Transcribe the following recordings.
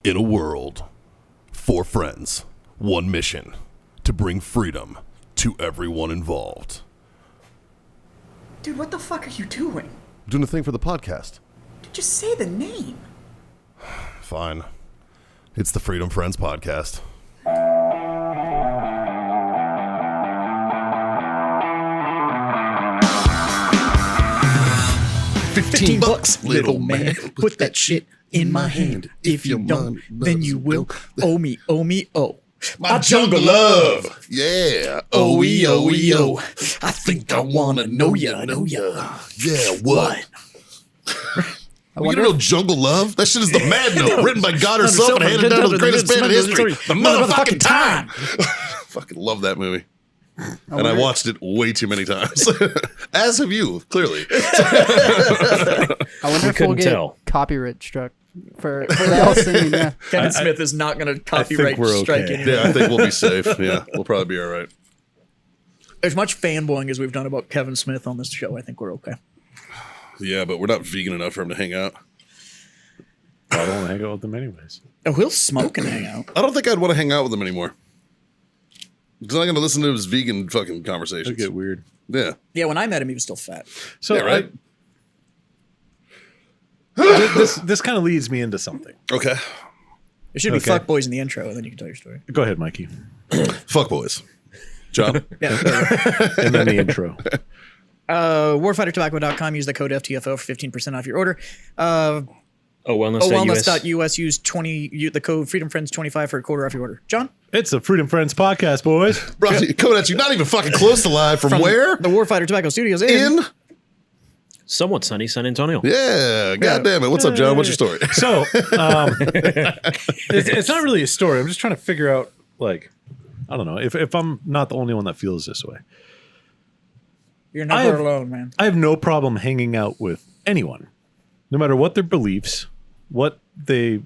In a world, 4 friends, 1 mission, to bring freedom to everyone involved. Dude, what the fuck are you doing? I'm doing a thing for the podcast. Dude, just say the name. Fine. It's the Freedom Friends Podcast. $15, little man. Put that shit in my hand. If you don't, then you will. Oh me, oh. My jungle love. Yeah. Oh. I think I wanna know ya. Yeah, what? You don't know Jungle Love? That shit is the Mad Note, written by God herself and handed down to the greatest band in history. The motherfucking time. Fucking love that movie. And I watched it way too many times. As have you, clearly. I wonder if we'll get copyright struck for that singing. Yeah. Kevin Smith is not going to copyright strike anything. Yeah, I think we'll be safe. Yeah, we'll probably be all right. As much fanboying as we've done about Kevin Smith on this show, I think we're okay. Yeah, but we're not vegan enough for him to hang out. I don't want to hang out with them anyways. Oh, he'll smoke and hang out. I don't think I'd want to hang out with him anymore. Because I'm not going to listen to his vegan fucking conversations. It'd get weird. Yeah. Yeah, when I met him, he was still fat. So Yeah, right? This kind of leads me into something. Okay. There should be fuck boys in the intro, and then you can tell your story. Go ahead, Mikey. Fuck boys. John? Yeah. And then the intro. Warfightertobacco.com. Use the code FTFO for 15% off your order. Wellness.us. Use the code FreedomFriends25 for a quarter off your order. John? It's the Freedom Friends Podcast, boys. Brought to you, coming at you, not even fucking close to live. From where? The Warfighter Tobacco Studios In? Somewhat sunny San Antonio. Yeah. God damn it. What's up, John? What's your story? So, it's not really a story. I'm just trying to figure out, like, I don't know, if I'm not the only one that feels this way. You're never alone, man. I have no problem hanging out with anyone, no matter what their beliefs, what they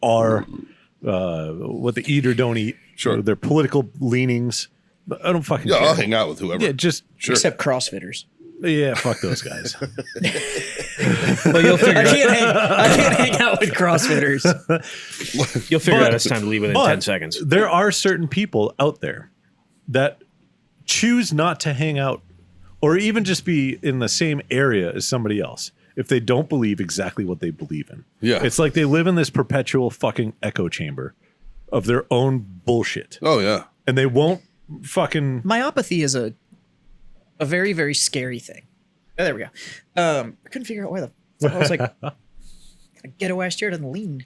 are, what they eat or don't eat, Sure. their political leanings. I don't fucking Yeah, care. I'll hang out with whoever. Yeah, just Sure. Except CrossFitters. yeah, fuck those guys. But you'll figure I can't hang out with CrossFitters. you'll figure out it's time to leave within But 10 seconds. There are certain people out there that choose not to hang out or even just be in the same area as somebody else if they don't believe exactly what they believe in. Yeah. It's like they live in this perpetual fucking echo chamber of their own bullshit. Oh, yeah. And they won't fucking... Myopathy is a very, very scary thing. Oh, there we go. I couldn't figure out why the... I was like, ghetto ass chair doesn't lean.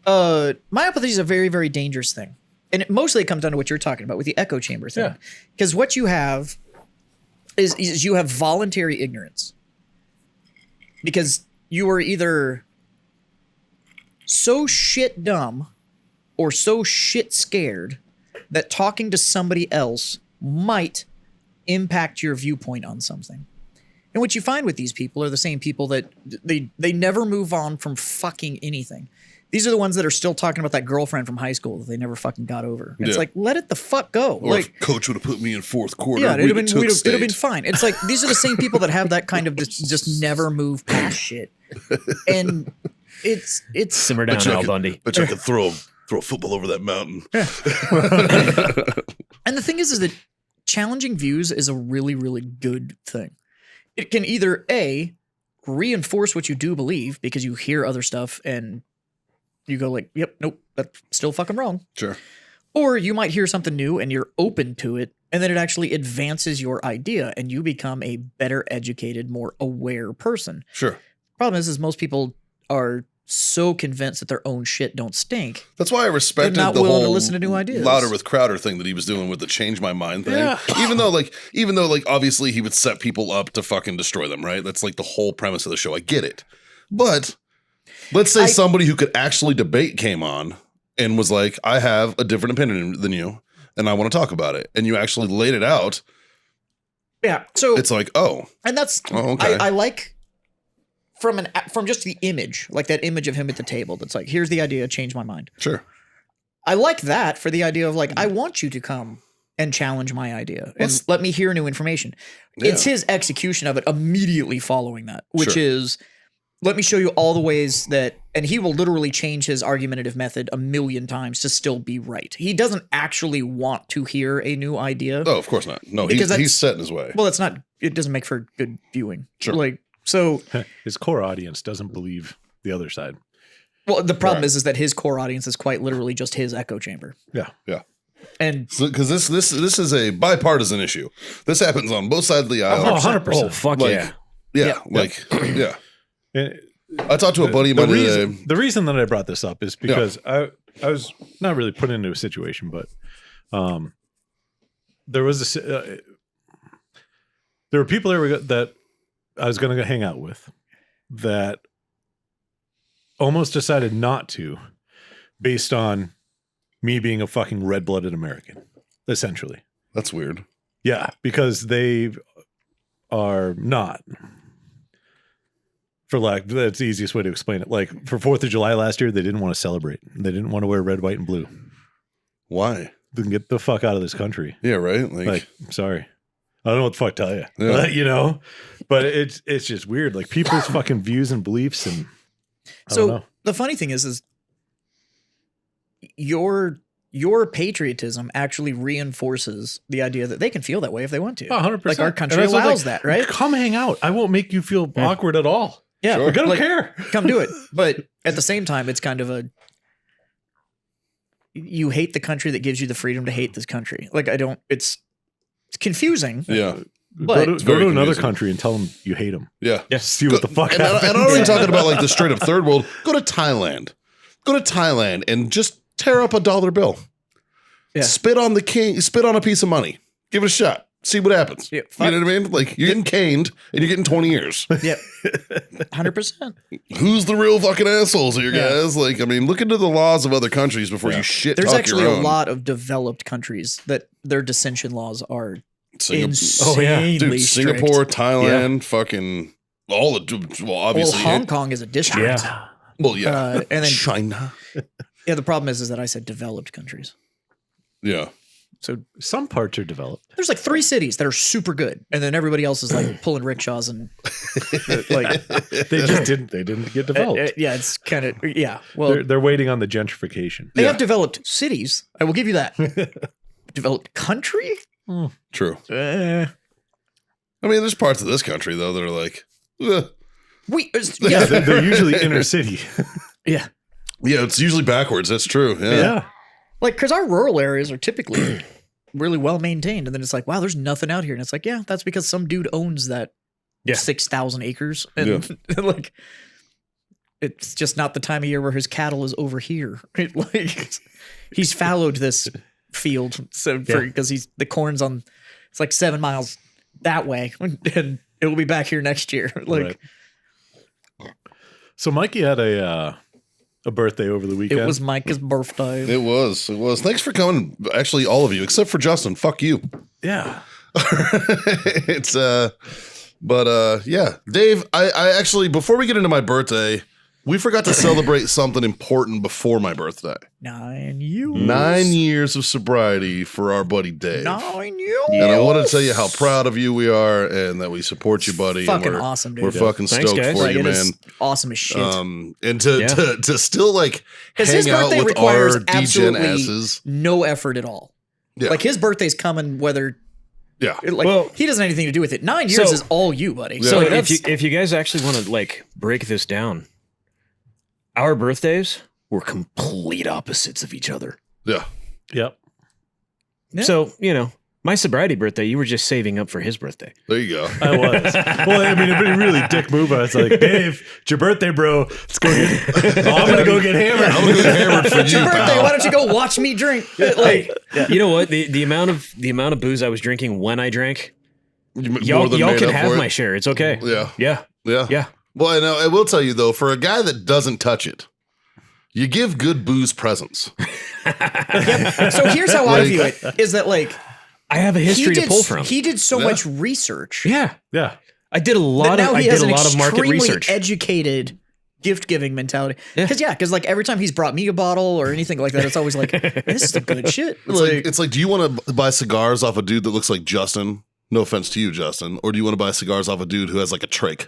Myopathy is a very, very dangerous thing. And it mostly comes down to what you're talking about with the echo chamber thing. Because what you have is you have voluntary ignorance. Because you are either so shit dumb or so shit scared that talking to somebody else might impact your viewpoint on something. And what you find with these people are the same people that they never move on from fucking anything. These are the ones that are still talking about that girlfriend from high school that they never fucking got over. It's like, let it the fuck go. Or like, if coach would have put me in fourth quarter, yeah, it'd have it'd been fine. It's like, these are the same people that have that kind of just never move past shit. And it's Simmer down, Al Bundy. But I could throw a football over that mountain. And the thing is that challenging views is a really, really good thing. It can either A, reinforce what you do believe because you hear other stuff and you go like, yep, nope, that's still fucking wrong. Sure. Or you might hear something new and you're open to it, and then it actually advances your idea and you become a better educated, more aware person. Sure. Problem is most people are so convinced that their own shit don't stink. That's why I respected They're not the willing whole to listen to new ideas. Louder with Crowder thing that he was doing with the change my mind thing. Yeah. Even though obviously he would set people up to fucking destroy them, right? That's like the whole premise of the show. I get it. But let's say somebody who could actually debate came on and was like, I have a different opinion than you and I want to talk about it. And you actually laid it out. Yeah. So it's like, oh. And that's okay. I like from just the image, like that image of him at the table that's like, here's the idea, change my mind. Sure. I like that for the idea of like, I want you to come and challenge my idea and let me hear new information. Yeah. It's his execution of it immediately following that, which is let me show you all the ways that, and he will literally change his argumentative method 1,000,000 times to still be right. He doesn't actually want to hear a new idea. Oh, of course not. No, he's set in his way. Well, it doesn't make for good viewing. Sure. Like, so his core audience doesn't believe the other side. well, the problem is that his core audience is quite literally just his echo chamber. Yeah. Yeah. And Because this is a bipartisan issue. This happens on both sides of the aisle. 100%. Oh, fuck Like, yeah. Yeah. And I talked to a buddy of mine today. the reason that I brought this up is because I was not really put into a situation, but there was there were people there that I was going to hang out with that almost decided not to, based on me being a fucking red-blooded American, essentially. That's weird. Yeah, because they are not. That's the easiest way to explain it. Like for 4th of July last year, they didn't want to celebrate. They didn't want to wear red, white, and blue. Why? They can get the fuck out of this country. Yeah, right? Like, I'm sorry. I don't know what the fuck to tell you. Yeah. You know? But it's just weird. Like people's fucking views and beliefs and I don't know. the funny thing is your patriotism actually reinforces the idea that they can feel that way if they want to. 100%. Like our country allows that, right? Come hang out. I won't make you feel awkward at all. Yeah, Sure. Like, I don't like, care. Come do it. But at the same time, it's kind of you hate the country that gives you the freedom to hate this country. Like it's confusing. Yeah. But Go very to another confusing. country and tell them you hate them. Yeah. See what the fuck And happens. I'm not even talking about like the straight up third world. Go to Thailand. Go to Thailand and just tear up a dollar bill. Yeah. Spit on a piece of money. Give it a shot. See what happens. Yeah, You know what I mean? Like you're getting caned and you're getting 20 years. yeah, 100%. Who's the real fucking assholes here, Yeah. guys? Like, I mean, look into the laws of other countries before you shit There's talk actually your a own. lot of developed countries that their dissension laws are Singapore, insanely dude, strict. Singapore, Thailand, fucking all the well, Well, obviously, Hong Kong is a district. Yeah. well, yeah, And then China, yeah, the problem is that I said developed countries. yeah. So Some parts are developed. there's like 3 cities that are super good, and then everybody else is like pulling rickshaws and like They just didn't. They didn't get developed. yeah, it's kind of yeah. Well, They're waiting on the gentrification. they Yeah. have developed cities. I will give you that. Developed country? True. Uh, I mean, there's parts of this country though that are like, Yeah, yeah, they're usually inner city. yeah. yeah, it's usually backwards. That's true. Yeah. Like, because our rural areas are typically really well maintained, and then it's like, wow, there's nothing out here, and it's like, yeah, that's because some dude owns that 6,000 acres, and like, it's just not the time of year where his cattle is over here. Like, he's fallowed this field so because the corn's on. It's like 7 miles that way, and it will be back here next year. Like, Right. So Mikey had a birthday over the weekend. it was Micah's birthday. It was. Thanks for coming. Actually, all of you, except for Justin. Fuck you. Yeah. It's yeah, Dave. I actually, before we get into my birthday, we forgot to celebrate something important before my birthday. 9 years. 9 years of sobriety for our buddy Dave. 9 years. And I want to tell you how proud of you we are and that we support you, buddy. Fucking and we're, awesome, dude. We're fucking Thanks, stoked guys. for Like, you, it man. is awesome as shit. And to still like 'Cause hang his out birthday with requires our DGen absolutely asses. no effort at all. Yeah. Like his birthday's coming whether Yeah. like Well- he doesn't have anything to do with it. 9 years So- is all you, buddy. Yeah. So Like, if you guys actually want to like break this down, our birthdays were complete opposites of each other. Yeah. Yep. Yeah. So, my sobriety birthday, you were just saving up for his birthday. There you go. I was. Well, I mean, it'd be a really dick move. I was like, Dave, it's your birthday, bro. Let's go get. I'm gonna go get hammered. I'm gonna get hammered for it's you, your birthday. pal. Why don't you go watch me drink? Like, You know what? The amount of booze I was drinking when I drank, More y'all than made can up have for my it. share. It's okay. Yeah. Yeah. Yeah. Yeah. Well, I know. I will tell you though, for a guy that doesn't touch it, you give good booze presents. so here's how I view it: is that like I have a history to pull from. He did so Yeah. much research. Yeah. Yeah. I did a that lot now of I he did has a an lot of market extremely research. educated gift giving mentality. Yeah. Because like every time he's brought me a bottle or anything like that, it's always like, this is the good shit. It's like, do you want to buy cigars off a dude that looks like Justin? No offense to you, Justin. Or do you want to buy cigars off a dude who has like a trach?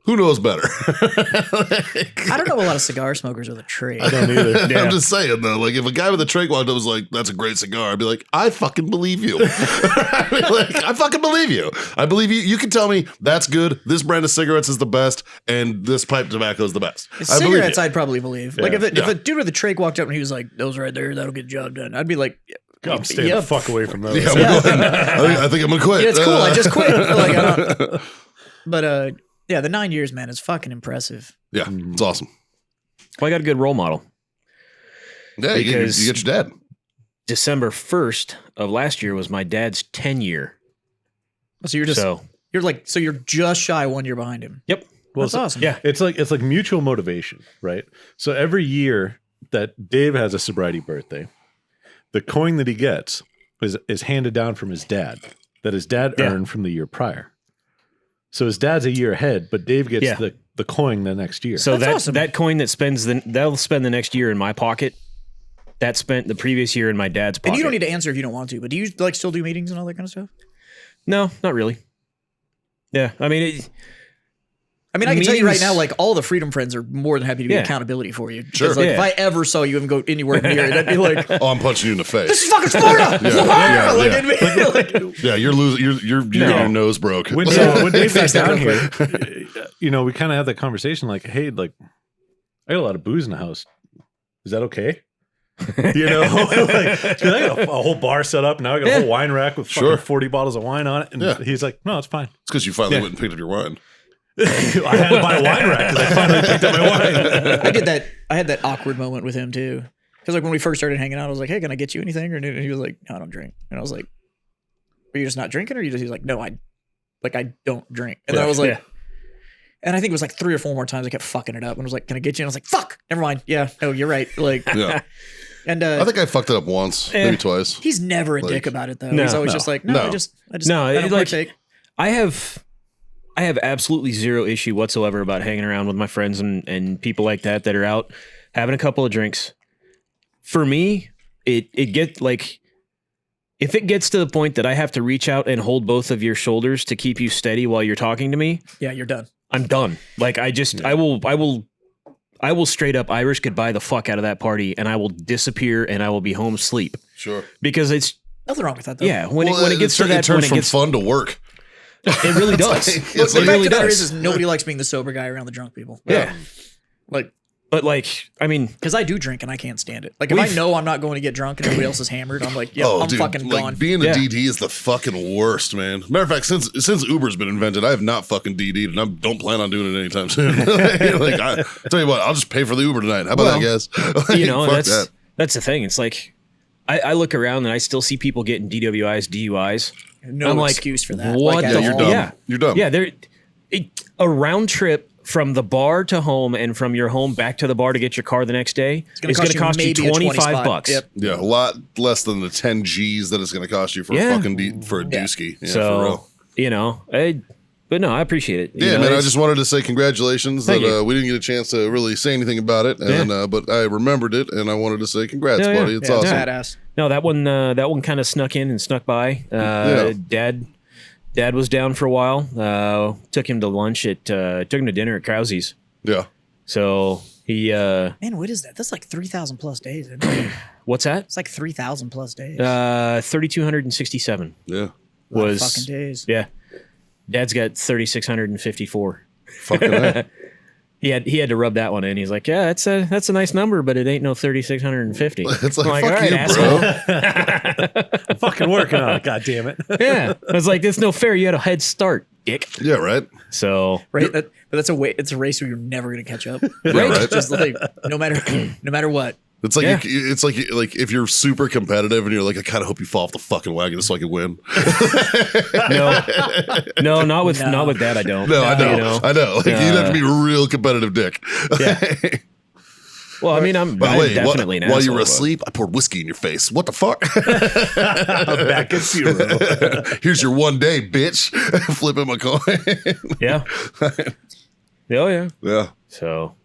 Who knows better? I don't know a lot of cigar smokers with a trig. I don't either. I'm just saying though, like if a guy with a trig walked up and was like, "That's a great cigar," I'd be like, "I fucking believe you." I fucking believe you. I believe you. You can tell me that's good. This brand of cigarettes is the best, and this pipe tobacco is the best. Cigarettes, I'd probably believe. Yeah. Like if a dude with a trig walked up and he was like, "Those right there, that'll get the job done," I'd be like, I'm staying the fuck away from those. Yeah, I think I'm gonna quit. Yeah, it's cool. I just quit. Like, I don't, but yeah, the 9 years, man, is fucking impressive. Yeah, it's awesome. Well, I got a good role model. Yeah, you get your dad. December 1st of last year was my dad's 10-year. So you're just shy 1 year behind him. Yep. Well, That's awesome. Yeah. It's like mutual motivation, right? So every year that Dave has a sobriety birthday, the coin that he gets is handed down from his dad, that his dad earned from the year prior. So his dad's a year ahead, but Dave gets the coin the next year. So That's awesome. that coin that'll spend the next year in my pocket. That spent the previous year in my dad's pocket. And you don't need to answer if you don't want to, but do you like still do meetings and all that kind of stuff? No, not really. Yeah, I mean, I can tell you right now, like all the Freedom Friends are more than happy to be accountability for you. Sure. Like if I ever saw you even go anywhere near it, I'd be like, "Oh, I'm punching you in the face." "This is fucking Florida!" Yeah, you're losing. You're getting your nose broke. when Dave got down here, we kind of had that conversation like, hey, like, I got a lot of booze in the house. Is that okay? Like, 'cause I got a whole bar set up. Now I got a whole wine rack with fucking 40 bottles of wine on it. And he's like, no, it's fine. It's because you finally went and picked up your wine. I had to buy a wine rack because I finally picked up my wine. I did that. I had that awkward moment with him too. Because like when we first started hanging out, I was like, "Hey, can I get you anything?" And he was like, "No, I don't drink." And I was like, "Are you just not drinking?" Or he was like, "No, I don't drink." And then I was like, and I think it was like 3 or 4 more times I kept fucking it up and was like, "Can I get you?" And I was like, "Fuck, never mind." Yeah, no, you're right. Like, Yeah. And I think I fucked it up once, maybe twice. he's never a dick about it though. No, he's always just like, "No, I just I don't partake." I have absolutely zero issue whatsoever about hanging around with my friends and people like that are out having a couple of drinks. For me, it gets like, if it gets to the point that I have to reach out and hold both of your shoulders to keep you steady while you're talking to me, Yeah, you're done. I'm done. Like I will straight up Irish goodbye the fuck out of that party, and I will disappear and I will be home asleep. Sure. Because it's Nothing wrong with that though. yeah, when it gets to that, it turns when it from gets fun to work. it really does. Look, the fact of the matter is nobody likes being the sober guy around the drunk people. Yeah. Like, But like, I mean, because I do drink and I can't stand it. Like if I know I'm not going to get drunk and everybody else is hammered, I'm like, I'm fucking like, gone. Being a DD is the fucking worst, man. Matter of fact, since Uber's been invented, I have not fucking DD'd, and I don't plan on doing it anytime soon. Like, I tell you what, I'll just pay for the Uber tonight. How about that, guys? Like, that's the thing. It's like I look around and I still see people getting DWIs, DUIs. No I'm excuse for that. What like, the you're hell? dumb. Yeah, You're dumb. Yeah, a round trip from the bar to home and from your home back to the bar to get your car the next day is going to cost you $25. Yep. Yeah, a lot less than the 10 G's that it's going to cost you for a fucking for a dooski. Yeah, so for real. But no, I appreciate it. Yeah, man. I just wanted to say congratulations that you. we didn't get a chance to really say anything about it, and but I remembered it, and I wanted to say congrats, buddy. It's awesome. Badass. No, that one kind of snuck in and snuck by. Dad was down for a while. Took him to lunch took him to dinner at Krause's. Yeah. So he Man, what is that? That's like 3,000 plus days. Isn't it? what's that? It's like 3,000 plus days. 3,267 Yeah. was fucking days. Yeah. Dad's got 3,654. Fucking A. He had to rub that one in. He's like, yeah, that's a nice number, but it ain't no 3,650. It's like, I'm like, fuck all right, you, asshole. bro. I'm fucking working on it. God damn it. Yeah. I was like, it's no fair. You had a head start, dick. Yeah, right. So Right, but that's it's a race where you're never gonna catch up. Yeah, right. Just like no matter what. It's like it's like if you're super competitive and you're like, I kind of hope you fall off the fucking wagon just so I can win. no, not with that. I don't. No, I know. You know? I know. Like, you'd have to be a real competitive dick. Yeah. Well, I mean, I'm definitely an while you asshole, were but- asleep, I poured whiskey in your face. What the fuck? I'm back at zero. Here's your one day, bitch. Flipping my coin. Yeah. Oh yeah. Yeah. So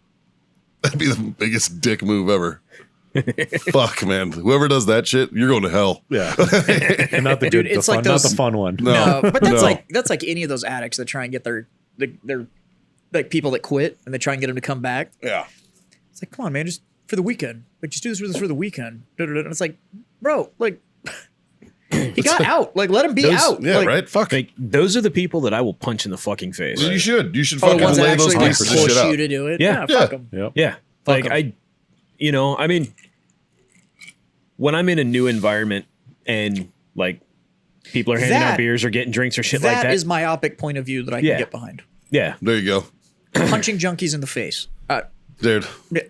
That'd be the biggest dick move ever. Fuck, man. Whoever does that shit, you're going to hell. Yeah. And not the Dude, good, the it's fun, like not those- the fun one. No. But that's No. like any of those addicts that try and get their like people that quit and they try and get them to come back. Yeah. It's like, come on, man, just for the weekend. Like, just do this for the weekend. And it's like, bro, like, he got out. Like, let him be out. Yeah, like, right? Fuck. Like, those are the people that I will punch in the fucking face. You should. You should Oh, the fucking ones that lay those actually like, pieces of shit push out. you to do it. Yeah. Fuck them. Yep. Yeah. Like, 'em. I mean, when I'm in a new environment and like people are handing out beers or getting drinks or shit like that. That is myopic point of view that I can get behind. Yeah. There you go. Punching junkies in the face. Dude,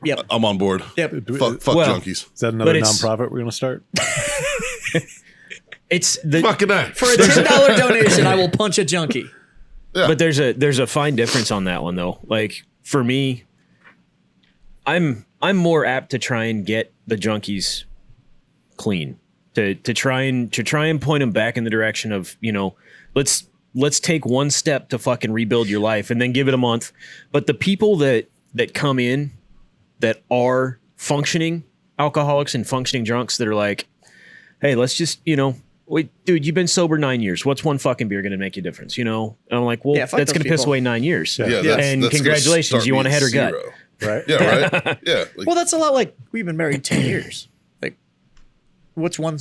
Yep. I'm on board. Yep. Fuck Well, junkies. Is that another But it's- nonprofit we're gonna start? It's the Fucking that. For a $10 donation, I will punch a junkie. But there's a fine difference on that one though. Like for me, I'm more apt to try and get the junkies clean. To try and point them back in the direction of, you know, let's take one step to fucking rebuild your life and then give it a month. But the people that come in that are functioning alcoholics and functioning drunks that are like, hey, let's just, you know, wait, dude, you've been sober 9 years. What's one fucking beer going to make you a difference? You know? And I'm like, well, that's going to piss away 9 years. Yeah, and that's congratulations, you want a head or gut. Right? Yeah, right? Yeah. Like, Well, that's a lot like we've been married 10 years. Like, what's one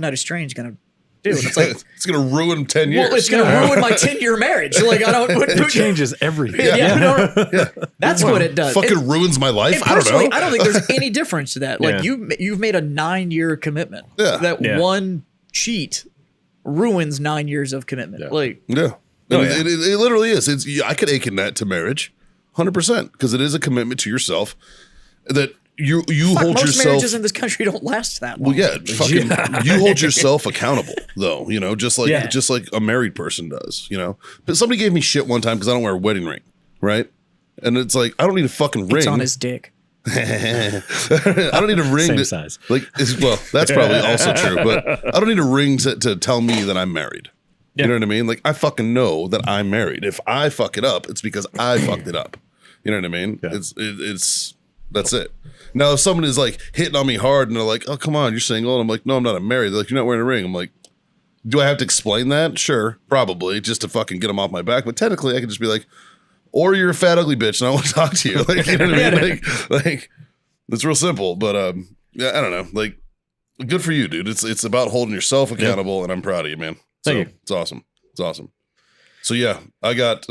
night of strange going to do? And it's like, it's going to ruin 10 years. well, it's going to ruin my 10-year marriage. Like, I don't. It changes everything. That's what it does. Fucking ruins my life. And I don't personally, know. I don't think there's any difference to that. Like you've made a 9-year commitment. Yeah. That one cheat ruins 9 years of commitment. Like, Yeah. It literally is. I could akin that to marriage 100% because it is a commitment to yourself that you hold most yourself. marriages in this country don't last that long. Well, yeah, fucking, you hold yourself accountable though, you know, just like a married person does, you know. But somebody gave me shit one time because I don't wear a wedding ring, right? And it's like I don't need a fucking ring. It's on his dick. I don't need a ring. Same size. Like, well, that's probably also true, but I don't need a ring to tell me that I'm married. You know what I mean? Like, I fucking know that I'm married. If I fuck it up, it's because I fucked it up. You know what I mean? Yeah. It's that's it. Now, if someone is like hitting on me hard and they're like, "Oh, come on, you're single," and I'm like, "No, I'm not. I'm married." They're like, "You're not wearing a ring." I'm like, "Do I have to explain that?" Sure, probably, just to fucking get them off my back. But technically, I could just be like, "Or you're a fat, ugly bitch, and I want to talk to you." Like, you know what I mean? Like, it's real simple. But yeah, I don't know. Like, good for you, dude. It's about holding yourself accountable, and I'm proud of you, man. So Thank you. it's awesome. It's awesome. So yeah, I hit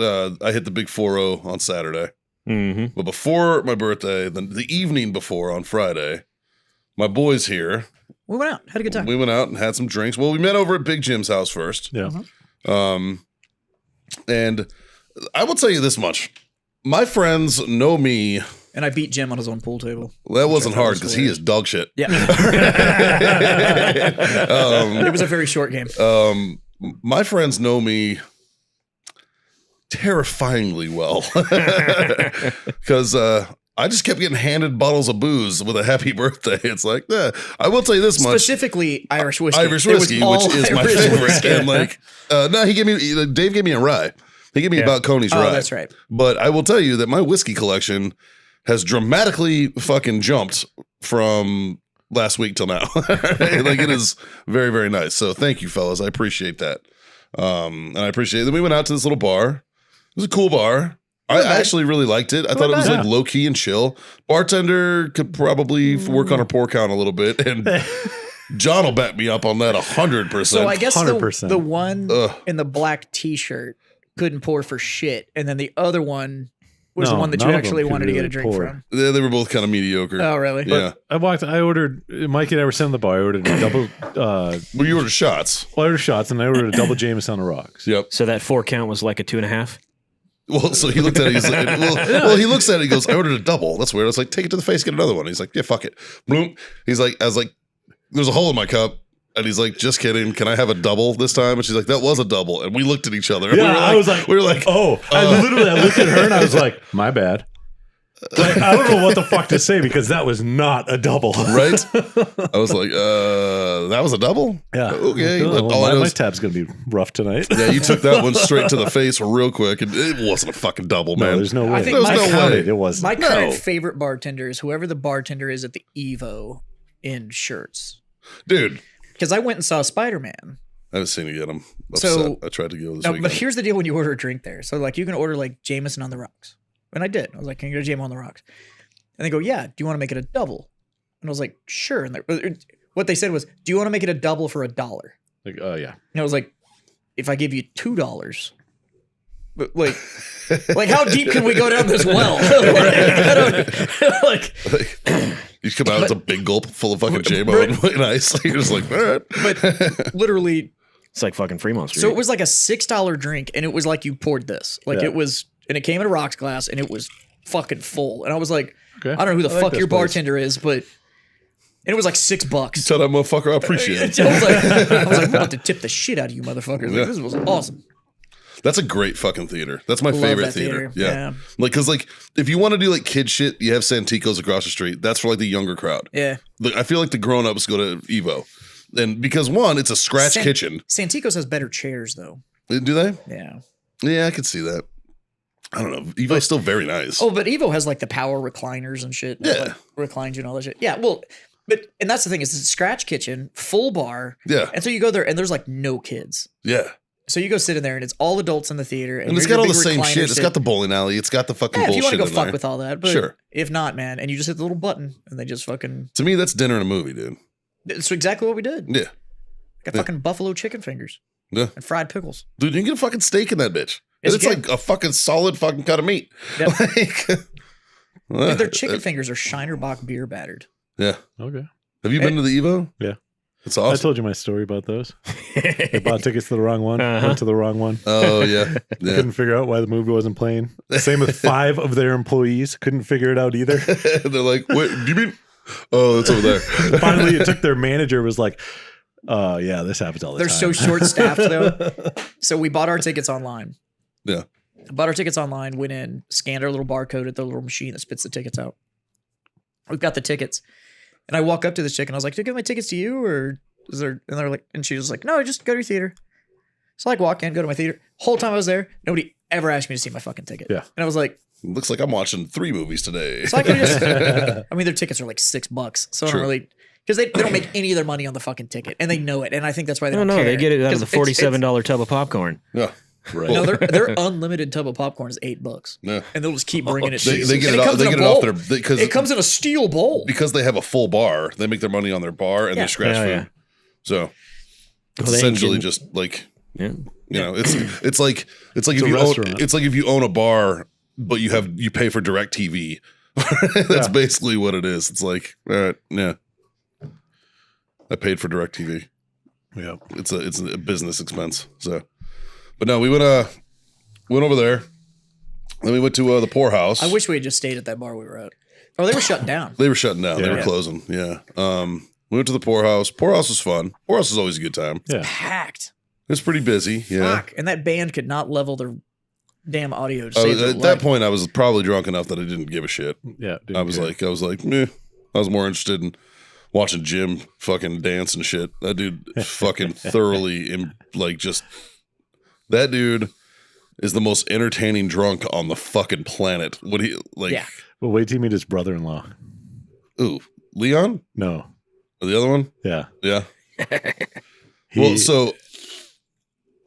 the big 4-0 on Saturday. Mm-hmm. But before my birthday, the evening before on Friday, my boys here. We went out, had a good time. We went out and had some drinks. Well, we met over at Big Jim's house first. Yeah. And I will tell you this much. My friends know me. And I beat Jim on his own pool table. Well, that wasn't hard because he is dog shit. Yeah. It was a very short game. My friends know me terrifyingly well because I just kept getting handed bottles of booze with a happy birthday. It's like, I will tell you this much. Specifically Irish whiskey. Irish whiskey, which is my Irish favorite. whiskey. And like, no, Dave gave me a rye. He gave me about Coney's rye. Oh, that's right. But I will tell you that my whiskey collection has dramatically fucking jumped from last week till now. Like, it is very, very nice. So thank you, fellas. I appreciate that. And I appreciate it. Then we went out to this little bar. It was a cool bar. I actually really liked it. I thought it was like low key and chill. Bartender could probably work on her pour count a little bit, and John will back me up on that 100%. So I guess 100%. the one in the black T-shirt couldn't pour for shit, and then the other one was the one that you none of actually them could wanted to get a really drink pour. from. They were both kind of mediocre. Oh, really? Yeah. I ordered, Mikey and I were sitting in the bar. I ordered a double, Well, you ordered shots. I ordered shots, and I ordered a double Jameson on the rocks. Yep. So that 4 count was like a 2.5. Well, so he looked at it. He's like, well, he looks at it. He goes, "I ordered a double. That's weird." I was like, "Take it to the face, get another one." He's like, "Yeah, fuck it." Bloom. He's like, I was like, "There's a hole in my cup." And he's like, "Just kidding. Can I have a double this time?" And she's like, "That was a double." And we looked at each other. And Yeah, we were like, oh, I looked at her and I was like, my bad. Like, I don't know what the fuck to say because that was not a double. right? I was like, that was a double? Yeah. Okay. Well, All I know my is- tab's going to be rough tonight. yeah, you took that one straight to the face real quick, and it wasn't a fucking double, No, man. there's no way. I think There's my no current- way. It wasn't. My current No. favorite bartender is whoever the bartender is at the Evo in shirts. Dude, Because I went and saw Spider-Man. I haven't seen it yet. I'm upset. So- I tried to go this No, weekend. but here's the deal when you order a drink there. So like you can order like Jameson on the rocks. And I did. I was like, can you get a jam on the rocks? And they go, yeah. Do you want to make it a double? And I was like, sure. And what they said was, do you want to make it a double for $1? Like, oh yeah. And I was like, if I give you $2, but like how deep can we go down this well? You come out, it's a big gulp full of fucking J-Mo and ice. You're just like, all right. But literally, it's like fucking Fremont Street. so it was like a $6 drink, and it was like you poured this. Like it was, and it came in a rocks glass, and it was fucking full. And I was like, Okay. I don't know who the fuck your place. bartender is, but. And it was like $6. Tell that motherfucker I appreciate it. I was like, I'm about to tip the shit out of you motherfuckers. Like, this was awesome. That's a great fucking theater. That's my Love favorite that theater. theater. Yeah. Yeah. Like, cause like, if you want to do like kid shit, you have Santico's across the street. That's for like the younger crowd. Yeah. Like, I feel like the grown-ups go to Evo. And because one, it's a scratch kitchen. Santico's has better chairs though. Do they? Yeah. Yeah, I could see that. I don't know. Evo's still very nice. Oh, but Evo has like the power recliners and shit. Yeah. Like, reclines you and all that shit. Yeah. Well, and that's the thing is it's a scratch kitchen, full bar. Yeah. And so you go there and there's like no kids. Yeah. So you go sit in there and it's all adults in the theater. And it's got all the same shit. It's got the bowling alley. It's got the fucking if you bullshit want to go fuck there. with all that. But Sure. if not, man, and you just hit the little button and they just fucking. To me, that's dinner and a movie, dude. It's exactly what we did. Yeah. Got fucking buffalo chicken fingers. Yeah. And fried pickles. Dude, you can get a fucking steak in that bitch. Yes, It's you like a fucking solid fucking cut of meat. Yep. Like, Their chicken fingers are Shinerbach beer battered. Yeah. Okay. Have you been to the Evo? Yeah. It's awesome. I told you my story about those. I bought tickets to the wrong one. Went to the wrong one. Oh, yeah. Yeah. Couldn't figure out why the movie wasn't playing. Same with 5 of their employees. Couldn't figure it out either. They're like, wait, do you mean? Oh, it's over there. Finally, it took their manager was like, oh, yeah, this happens all the They're time. so short staffed though. So we bought our tickets online. Yeah. Bought our tickets online, went in, scanned our little barcode at the little machine that spits the tickets out. We've got the tickets. And I walk up to this chick and I was like, do I give my tickets to you or is there, and they're like, and she was like, no, just go to your theater. So I walk in, go to my theater. Whole time I was there, nobody ever asked me to see my fucking ticket. Yeah. And I was like, Looks like I'm watching 3 movies today. so I could just, I mean, their tickets are like $6. So I True. don't really, because they don't make any of their money on the fucking ticket and they know it. And I think that's why they No, don't care. they get it out of the 'Cause $47 tub of popcorn. Yeah. Right. No, their unlimited tub of popcorn is $8. Yeah. And they'll just keep bringing it. They to you. get And it off, comes they in a get it off bowl. their because It comes in a steel bowl. because they have a full bar. They make their money on their bar and Yeah. they scratch Yeah, food. yeah. So it's Well, they essentially didn't- just like Yeah. you know, it's like if a you restaurant. it's like if you own a bar but you pay for direct TV. That's basically what it is. It's like, all right, yeah. I paid for direct TV. Yeah. It's a business expense. So but no, we went over there. Then we went to the Poorhouse. I wish we had just stayed at that bar we were at. Oh, they were shut down. They were shutting down. They Yeah. were closing. Yeah. We went to the Poorhouse. Poorhouse was fun. Poorhouse is always a good time. Yeah. Packed. It was pretty busy. Yeah. Fuck. And that band could not level their damn audio. To Oh, save their at that life. point, I was probably drunk enough that I didn't give a shit. Yeah. I was like, meh. I was more interested in watching Jim fucking dance and shit. That dude fucking thoroughly, that dude is the most entertaining drunk on the fucking planet. What he like? Yeah. well, wait till you meet his brother-in-law. Ooh, Leon? No. Or the other one? Yeah. Yeah. He- Well, so Is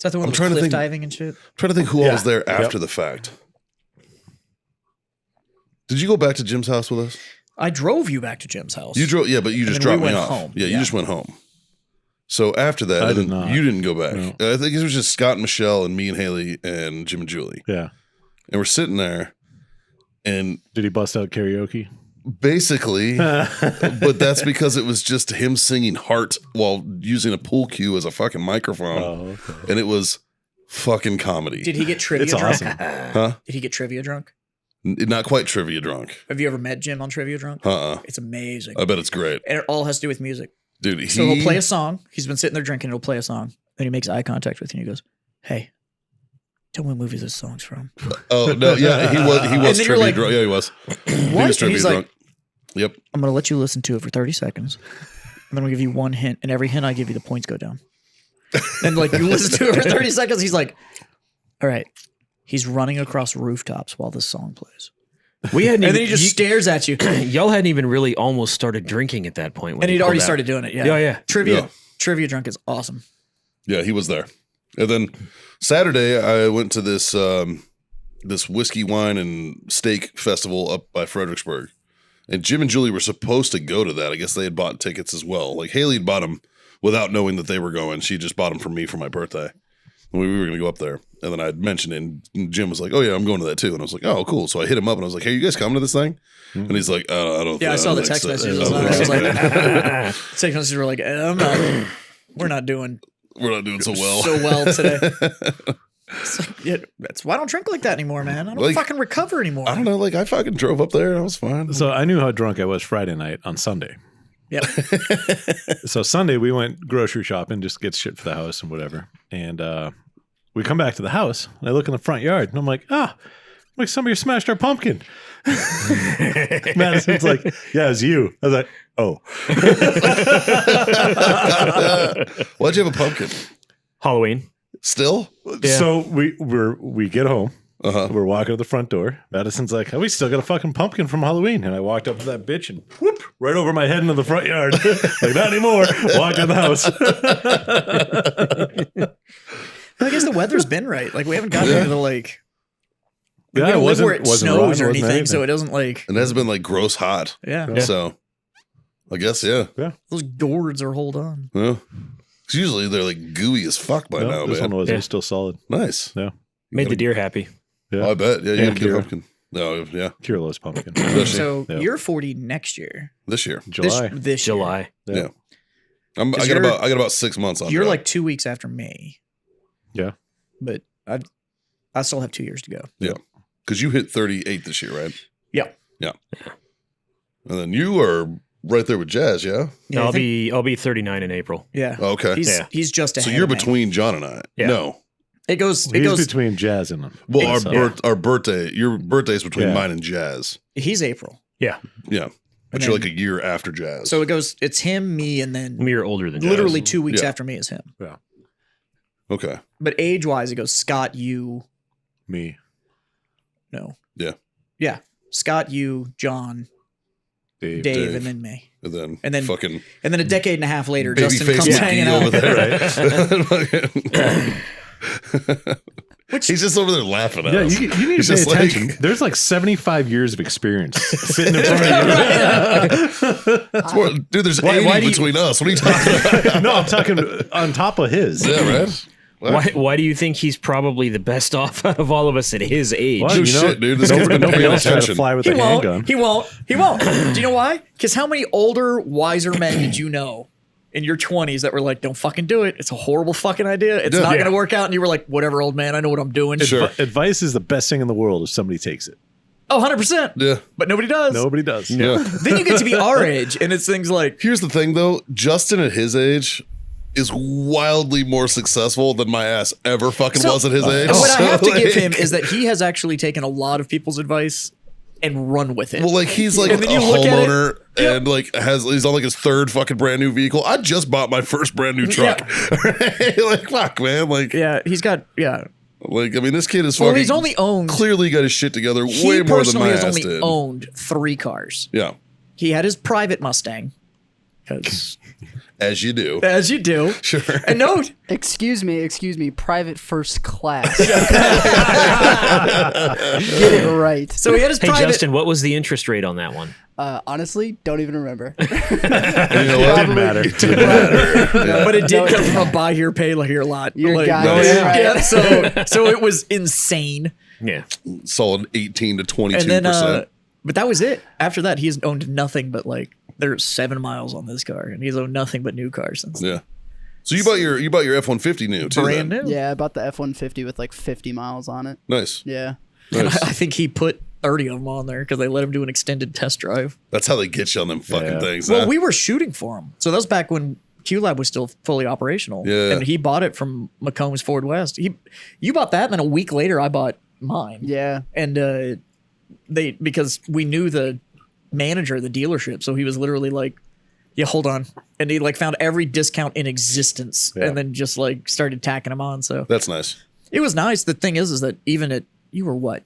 that the one I'm with trying to cliff think- diving and shit? trying to think who all Yeah. was there after Yep. the fact. Did you go back to Jim's house with us? I drove you back to Jim's house. You drove, yeah, but you And just then we dropped me went off. home. Yeah, you Yeah. just went home. So after that, I and did then not. you didn't go back. No. I think it was just Scott and Michelle and me and Haley and Jim and Julie. Yeah. And we're sitting there and Did he bust out karaoke? basically, but that's because it was just him singing Heart while using a pool cue as a fucking microphone. Oh, okay. And it was fucking comedy. Did he get trivia It's drunk? awesome. Huh? Did he get trivia drunk? Not quite trivia drunk. Have you ever met Jim on trivia drunk? It's amazing. I bet it's great. And it all has to do with music. Dude, So he'll play a song. He's been sitting there drinking. He'll play a song. Then he makes eye contact with you and he goes, hey, tell me what movie this song's from. Oh, no, yeah, he was then you're trivia like, drunk. Yeah, he was. He What? was trivia He's like, drunk. Yep. I'm going to let you listen to it for 30 seconds. And then I'll give you one hint. And every hint I give you, the points go down. And like you listen to it for 30 seconds. He's like, all right. He's running across rooftops while this song plays. We hadn't And even, then he just stares at you. y'all hadn't even really almost started drinking at that point. When And he he'd already pulled out. started doing it. Yeah. Yeah, yeah. Trivia drunk is awesome. Yeah, he was there. And then Saturday, I went to this this whiskey, wine, and steak festival up by Fredericksburg. And Jim and Julie were supposed to go to that. I guess they had bought tickets as well. Like Haley had bought them without knowing that they were going. She just bought them for me for my birthday. And we were going to go up there. And then I had mentioned it, and Jim was like, oh, yeah, I'm going to that too. And I was like, oh, cool. So I hit him up and I was like, hey, you guys coming to this thing? And he's like, I don't Yeah, I saw the text messages. I was like, text messages were like, we're not doing so well. Today. It's like, yeah, that's why I don't drink like that anymore, man. I don't fucking recover anymore. I don't know. Like, I fucking drove up there and I was fine. So I knew how drunk I was Friday night on Sunday. Yep. So Sunday we went grocery shopping, just to get shit for the house and whatever. And we come back to the house and I look in the front yard and I'm like, like somebody smashed our pumpkin. Madison's like, yeah, it's you. I was like, oh. Why'd you have a pumpkin? Halloween. Still? Yeah. So we get home. We're walking to the front door. Madison's like, we still got a fucking pumpkin from Halloween. And I walked up to that bitch and whoop, right over my head into the front yard. Like, not anymore. Walked in the house. I guess the weather's been right. Like, we haven't gotten into the like. Yeah, we don't live where it wasn't snows rotten, or anything, so it doesn't like. And it hasn't been like gross hot. Yeah. So I guess, yeah. Those gourds are hold on. Yeah. 'Cause usually they're like gooey as fuck by now, this man. one was still solid. Nice. Yeah. Made the deer happy. Yeah. Oh, I bet. Yeah, you And got a good Kira. pumpkin. No, yeah. Kira loves pumpkin. So Yeah. you're 40 next year. This year. July. This year. July. Yeah. I you're- got about 6 months on You're dry. like 2 weeks after May, Yeah. but I still have 2 years to go. Yeah. Because you hit 38 this year, right? Yeah. Yeah. And then you are right there with Jazz, yeah? Yeah, I'll be 39 in April. Yeah. Oh, okay. He's just ahead. So you're of me. between John and I. Yeah. No. It goes. He's between Jazz and them. Well, So- our birthday, your birthday's between Yeah. mine and Jazz. He's April. Yeah. Yeah. But And you're then- like a year after Jazz. So it goes. It's him, me, and then You're older than literally Jazz. 2 weeks Yeah. after me is him. Okay. But age wise, it goes Scott, you. Me. No. Yeah. Yeah. Scott, you, John, Dave, and then me. And then fucking, fucking and then a decade and a half later, baby Justin face comes hanging McGee out. over there, right? He's just over there laughing at Yeah, us. you need He's to pay just like- attention. There's like 75 years of experience sitting in front of It's more- dude, there's 80 why do you- between us. What are you talking about? you. No, I'm talking on top of his. Yeah, right? Why do you think he's probably the best off out of all of us at his age? What? No You know, shit, dude. This kid's been Nobody paying else tried to attention. fly with He a handgun. won't. He won't. Do you know why? Because how many older, wiser men did you know in your 20s that were like, "Don't fucking do it. It's a horrible fucking idea. It's not going to work out." And you were like, "Whatever, old man. I know what I'm doing." Sure. Advice is the best thing in the world if somebody takes it. Oh, 100%. Yeah. But nobody does. Nobody does. Yeah. Then you get to be our age, and it's things like, Here's the thing, though. Justin at his age is wildly more successful than my ass ever fucking was at his age. what I have to So, give like- him is that he has actually taken a lot of people's advice and run with it. Well, like he's like a And then you look at it- homeowner and like he's on like his third fucking brand new vehicle. I just bought my first brand new truck. Like fuck, man. Like yeah, he's got, like I mean, this kid is Well, fucking. he's only owned. clearly got his shit together He way more than personally my has ass only did. owned 3 cars. Yeah, He had his private Mustang, because as you do. as you do. Sure. And no, Excuse me, private first class. Get it right. so he had his Hey, private. Justin, what was the interest rate on that one? Honestly, don't even remember. And you know what? Didn't matter. But it did come from a buy here, pay here lot. You're Like, goddamn right. yeah, so it was insane. Yeah. Solid 18 to 22%. And then, but that was it. After that, he's owned nothing but like there's 7 miles on this car, and he's owned nothing but new cars since. yeah. So you bought your F-150 new too. Brand then? new. Yeah, I bought the F-150 with like 50 miles on it. Nice. Yeah. And Nice. I think he put 30 of them on there because they let him do an extended test drive. That's how they get you on them fucking Yeah. things. Well, huh? we were shooting for him. So that was back when QLab was still fully operational. Yeah. And he bought it from McCombs Ford West. You bought that, and then a week later I bought mine. Yeah. And because we knew the manager of the dealership, so he was literally like, yeah, hold on. And he like found every discount in existence and then just like started tacking them on. So That's nice. it was nice. The thing is that even at, you were what,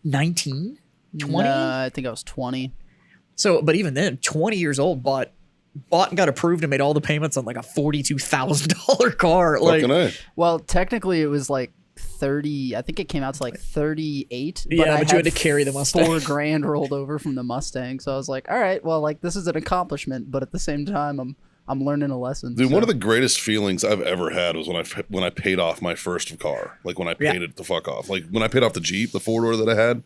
19? 20? I think I was 20. So, but even then, 20 years old, bought and got approved and made all the payments on like a $42,000 car. Like, Fucking A. Well, technically it was like 30. I think it came out to like 38. Yeah, but you had to carry the Mustang. $4,000 rolled over from the Mustang. So I was like, all right, well, like this is an accomplishment, but at the same time, I'm learning a lesson. Dude, one of the greatest feels I've ever had was when I paid off my first car. Like when I paid it the fuck off. Like when I paid off the Jeep, the 4-door that I had.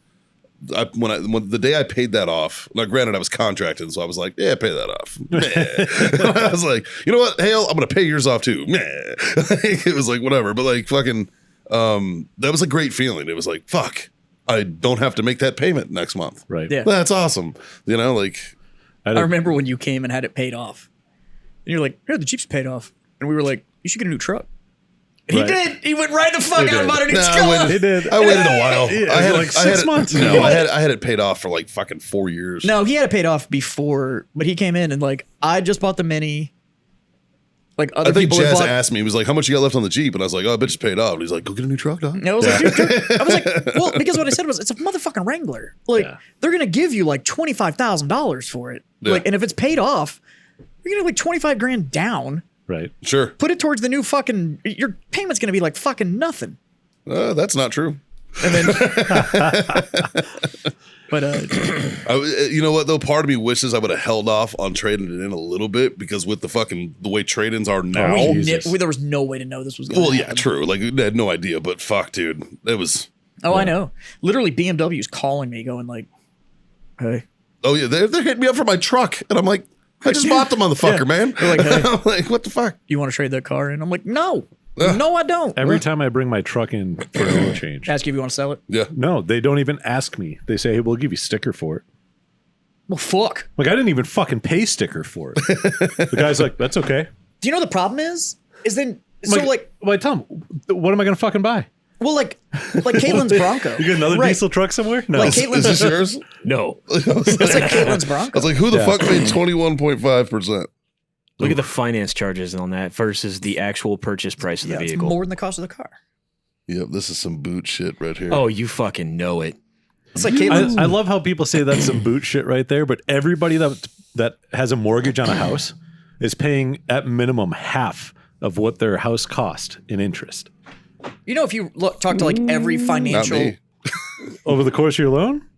When the day I paid that off, now granted I was contracted, so I was like, yeah, pay that off. I was like, you know what, hell, I'm gonna pay yours off too. It was like whatever, but like fucking, that was a great feeling. It was like, fuck, I don't have to make that payment next month. Right. Yeah. That's awesome. You know, like I remember when you came and had it paid off, and you're like, here, the Jeep's paid off, and we were like, you should get a new truck. He did. He went right the fuck out and bought a new truck. I waited a while. Yeah, I had like 6 months. No, I had it paid off for like fucking 4 years. No, he had it paid off before, but he came in and like, I just bought the Mini. Like other I think people Jazz asked me, he was like, how much you got left on the Jeep? And I was like, oh, I bet it's paid off. And he's like, go get a new truck, dog. And I was like, dude, I was like, well, because what I said was, it's a motherfucking Wrangler. Like, they're gonna give you like $25,000 for it. Yeah. Like, and if it's paid off, you're gonna have like $25,000 down. Right. Sure. Put it towards the new fucking. Your payment's gonna be like fucking nothing. That's not true. And then, but you know what though? Part of me wishes I would have held off on trading it in a little bit because with the way trade-ins are now. there was no way to know this was going to happen. Yeah, true. Like I had no idea, but fuck, dude, it was. Oh, I know. Literally, BMW's calling me, going like, "Hey." Oh yeah, they're hitting me up for my truck, and I'm like, I just bought the motherfucker, man. They're like, hey, I'm like, what the fuck? You want to trade that car in? I'm like, no, no, I don't. Every time I bring my truck in for an oil change, Ask you if you want to sell it. Yeah. No, they don't even ask me. They say, hey, we'll give you sticker for it. Well, fuck. Like, I didn't even fucking pay sticker for it. The guy's like, that's okay. Do you know what the problem is? Then, well, I tell him, what am I going to fucking buy? Well, like Caitlin's Bronco. You got another diesel truck somewhere? No. Like Is this yours? No. It's like Caitlin's Bronco. I was like, who the fuck paid 21.5%? Look at the finance charges on that versus the actual purchase price of the vehicle. It's more than the cost of the car. Yep, this is some boot shit right here. Oh, you fucking know it. It's like Caitlin's. I love how people say that's some boot shit right there, but everybody that has a mortgage on a house is paying at minimum half of what their house cost in interest. You know, if you talk to like every financial. Not me. Over the course of your loan?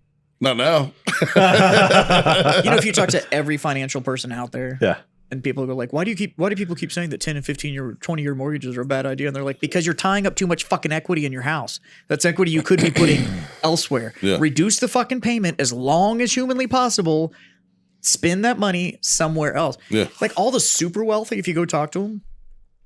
Not now. You know, if you talk to every financial person out there. Yeah. And people go like, why do people keep saying that 10 and 15-year, 20-year mortgages are a bad idea? And they're like, because you're tying up too much fucking equity in your house. That's equity you could be putting elsewhere. Yeah. Reduce the fucking payment as long as humanly possible. Spend that money somewhere else. Yeah. Like all the super wealthy, if you go talk to them,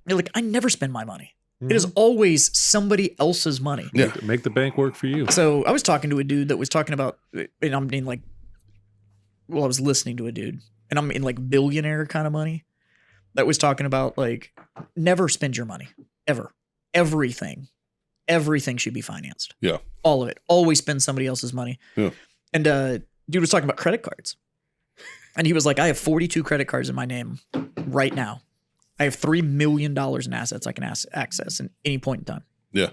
they're like, I never spend my money. It is always somebody else's money. Yeah. Make the bank work for you. So I was talking to a dude that was talking about, and I mean like, well, I was listening to a dude, and I'm in like billionaire kind of money, that was talking about like, never spend your money, ever. Everything should be financed. Yeah. All of it. Always spend somebody else's money. Yeah. And dude was talking about credit cards. And he was like, I have 42 credit cards in my name right now. I have $3 million in assets I can access at any point in time. Yeah.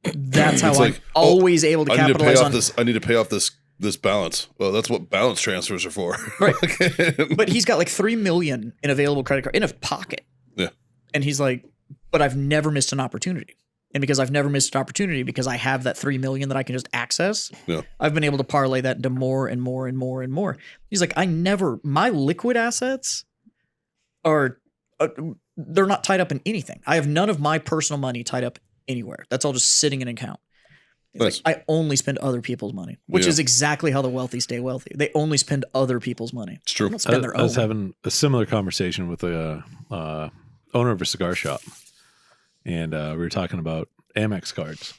That's how It's I'm like, always able to capitalize on I need to pay off this balance. Well, that's what balance transfers are for. Right. But he's got like $3 million in available credit card in a pocket. Yeah. And he's like, but I've never missed an opportunity. And because I've never missed an opportunity, because I have that $3 million that I can just access, I've been able to parlay that into more and more and more and more. He's like, my liquid assets are, they're not tied up in anything. I have none of my personal money tied up anywhere. That's all just sitting in an account. Nice. Like, I only spend other people's money, which is exactly how the wealthy stay wealthy. They only spend other people's money. It's true. They don't spend their I was own. having a similar conversation with a owner of a cigar shop, and we were talking about Amex cards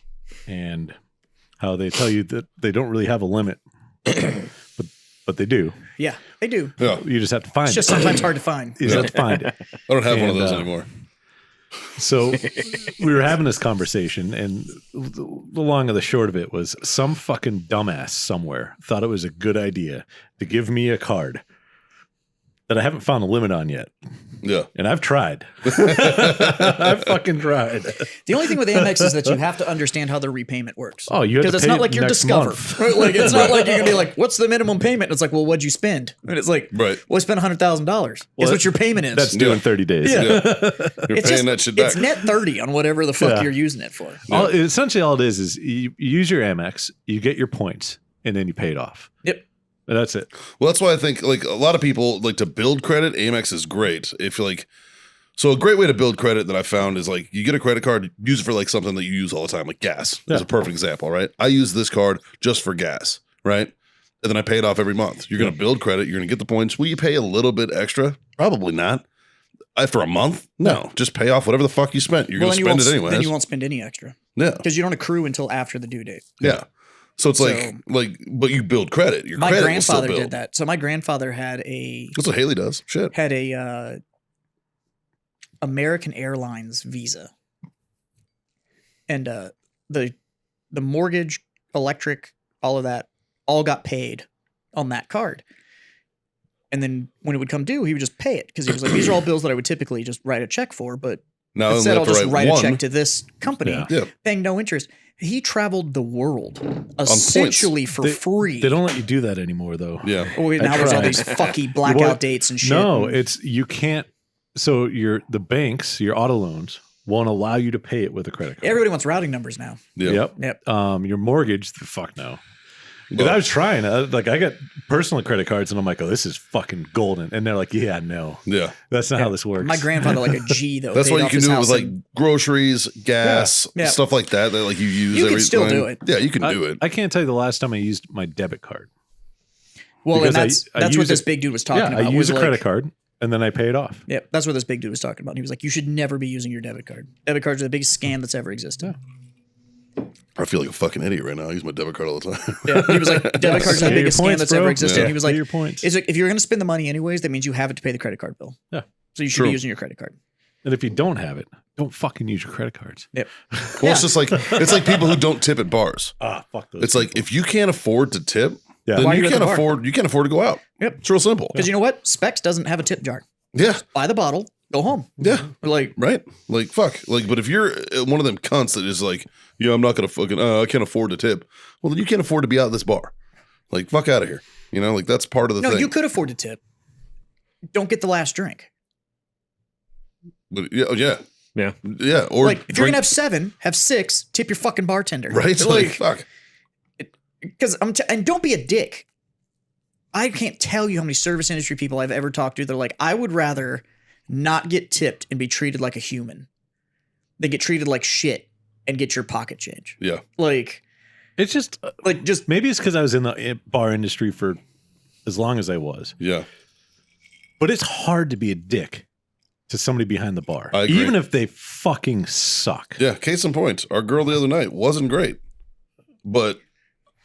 and how they tell you that they don't really have a limit, but they do. Yeah, they do. Yeah. You just have to find it. It's just sometimes hard to find. You just have to find it. I don't have one of those anymore. So we were having this conversation, and the long and the short of it was some fucking dumbass somewhere thought it was a good idea to give me a card that I haven't found a limit on yet. Yeah. And I've tried. I've fucking tried. The only thing with Amex is that you have to understand how the repayment works. Oh, you have to because pay it's not like you're next Discover. month. Right? Like it's not like you're gonna be like, "What's the minimum payment?" It's like, "Well, what'd you spend?" And it's like, Right. "Well, I spent $100,000." Is what your payment is. That's due in 30 days. Yeah. You're It's paying that shit back. It's net 30 on whatever the fuck Yeah. you're using it for. Essentially, all it is you use your Amex, you get your points, and then you pay it off. Yep. And that's it. Well, that's why I think like a lot of people like to build credit. Amex is great. If you're like, so a great way to build credit that I found is like you get a credit card, use it for like something that you use all the time, like gas. That's a perfect example, right? I use this card just for gas, right? And then I pay it off every month. You're going to build credit. You're going to get the points. Will you pay a little bit extra? Probably not. After a month? No. Just pay off whatever the fuck you spent. You're going to spend it anyway. Then you won't spend any extra. Yeah. Because you don't accrue until after the due date. Yeah. So it's but you build credit. Your My credit grandfather will still build. did that. So my grandfather had a That's what Haley does. Shit. American Airlines Visa, and the mortgage, electric, all of that, all got paid on that card. And then when it would come due, he would just pay it because he was like, "These are all bills that I would typically just write a check for, but Now instead I'll just write one. a check to this company, Yeah. paying no interest." He traveled the world essentially for free. They don't let you do that anymore, though. Yeah. Oh, now there's all tried. these fucky blackout dates and shit. No, you can't. So the banks, your auto loans, won't allow you to pay it with a credit card. Everybody wants routing numbers now. Yeah. Yep. Your mortgage, fuck no. Because Well- I was trying. I got personal credit cards, and I'm like, oh, this is fucking golden. And they're like, yeah, no, Yeah. that's not how this works. My grandfather, like a G, though. That's paid why you off can his do it house with like in- groceries, gas, Yeah. stuff like that. That like you use. You can every still time. do it. Yeah, you can do it. I can't tell you the last time I used my debit card. Well, and because that's I what use this it- big dude was talking about. I use was a like- credit card, and then I pay it off. Yeah, that's what this big dude was talking about. He was like, you should never be using your debit card. Debit cards are the biggest scam that's ever existed. I feel like a fucking idiot right now. I use my debit card all the time. Yeah, he was like, debit cards are the Get your biggest scam points, that's bro. ever existed. Yeah. He was Get like, your points. it's like, if you're going to spend the money anyways, that means you have it to pay the credit card bill. Yeah. So you should True. be using your credit card. And if you don't have it, don't fucking use your credit cards. Yep. Well, it's just like it's like people who don't tip at bars. Ah, fuck those. It's like if you can't afford to tip, Yeah. then Why you are you at can't the bar? afford to go out. Yep. It's real simple. Because you know what? Specs doesn't have a tip jar. Yeah. Buy the bottle, go home. Yeah. Like, Right? Like fuck. Like, but if you're one of them cunts that is like, yeah, I'm not gonna fucking I can't afford to tip. Well, then you can't afford to be out at this bar. Like, fuck out of here. You know, like that's part of the no, thing. you could afford to tip. Don't get the last drink. But yeah, Yeah. yeah. Or Like, if you're drink- gonna have 7, have 6. Tip your fucking bartender. right, like fuck. Because and don't be a dick. I can't tell you how many service industry people I've ever talked to. They're like, I would rather not get tipped and be treated like a human than get treated like shit and get your pocket change. Yeah. Like it's just maybe it's because I was in the bar industry for as long as I was. Yeah. But it's hard to be a dick to somebody behind the bar, I agree. even if they fucking suck. Yeah. Case in point, our girl the other night wasn't great, but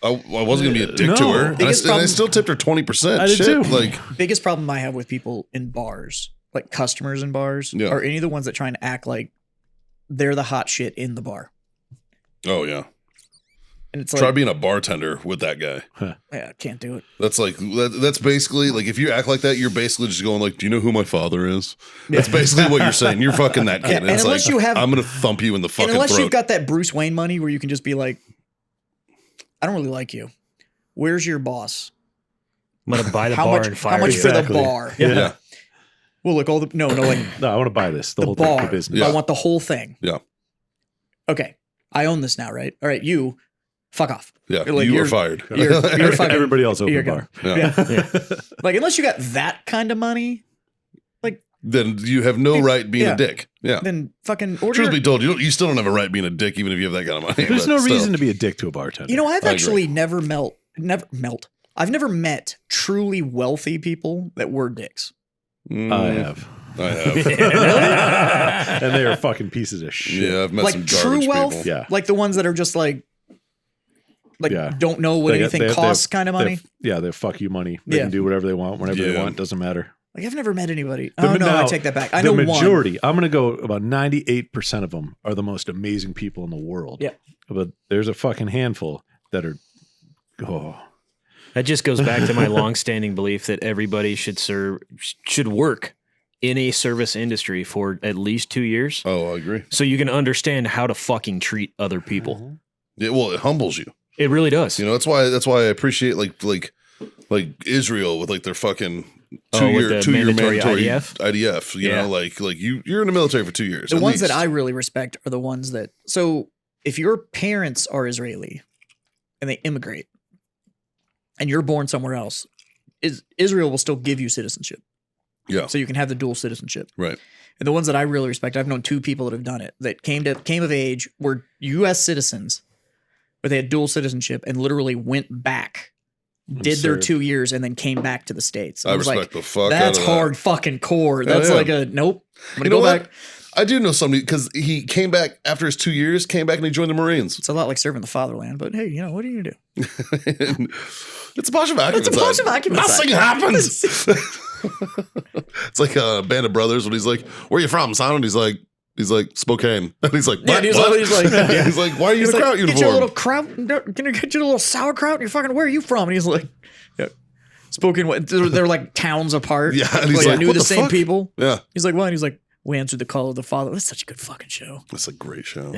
I wasn't gonna be a dick to No. her. And Biggest I problem- still tipped her 20%. I did Shit. too. Like, biggest problem I have with people in bars, like customers in bars, Yeah. are any of the ones that try and act like they're the hot shit in the bar. oh yeah. And it's Try like, being a bartender with that guy. yeah, I can't do it. That's like that's basically like if you act like that, you're basically just going like, "Do you know who my father is?" That's basically what you're saying. You're fucking that kid. Yeah, And and it's unless like, you have- I'm gonna thump you in the And fucking unless throat. you've got that Bruce Wayne money where you can just be like, I don't really like you. Where's your boss? I'm gonna buy the How bar much? and How fire much you. for the Exactly. bar? yeah. Well, look, all the like No, I want to buy this. The, the whole thing, bar. the business. Yeah. I want the whole thing. Yeah. Okay, I own this now, right? All right, you, fuck off. Yeah. Like, you you're- are fired. You're fucking. Everybody else open you're bar. gone. Yeah. Like unless you got that kind of money, Then you have no right being Yeah. a dick. Yeah. then fucking order. Truth be told, you still don't have a right being a dick, even if you have that kind of money. There's but no still. reason to be a dick to a bartender. You know, I've I actually never melt. I've never met truly wealthy people that were dicks. I have. I have. And they are fucking pieces of shit. Yeah, I've met some Like garbage true wealth, people. Yeah. like the ones that are just like Yeah. don't know what They got- anything they- they costs have- kind of money. Yeah, they fuck you money. They Yeah. can do whatever they want, whenever they Yeah. want. Doesn't matter. Like I've never met anybody. The- Oh no, I now, take that back. I know the one. majority. I'm going to go about 98% of them are the most amazing people in the world. Yeah. But there's a fucking handful that are. Oh, That just goes back to my longstanding belief that everybody should work in a service industry for at least 2 years. Oh, I agree. So you can understand how to fucking treat other people. Yeah, well, it humbles you. It really does. You know, that's why I appreciate like Israel with like their fucking two year mandatory IDF. You know, like you're in the military for 2 years. The ones that I really respect are the ones that, so if your parents are Israeli and they immigrate and you're born somewhere else, Israel will still give you citizenship. Yeah. So you can have the dual citizenship. Right. And the ones that I really respect, I've known 2 people that have done it, that came of age, were U.S. citizens, but they had dual citizenship and literally went back, did their 2 years, and then came back to the States. I respect the fuck out of that's that. hard fucking core. That's like a, nope. I'm going to go back. I do know somebody because he came back after his 2 years, came back and he joined the Marines. It's a lot like serving the fatherland, but hey, you know, what are you going to do? It's a bunch of vacuum. It's a bunch of vacuum. Nothing happens. It's like a Band of Brothers when he's like, "Where are you from, son?" And he's like Spokane. And he's like, what? He's like, why are you in a kraut uniform? Get your little kraut. Can you get your little sauerkraut? You're fucking. Where are you from? And he's like, yeah, Spokane. They're like towns apart. Yeah, and he's like knew what the same fuck? people. Yeah. He's like, what? And he's like, we answered the call of the father. That's such a good fucking show. That's a great show.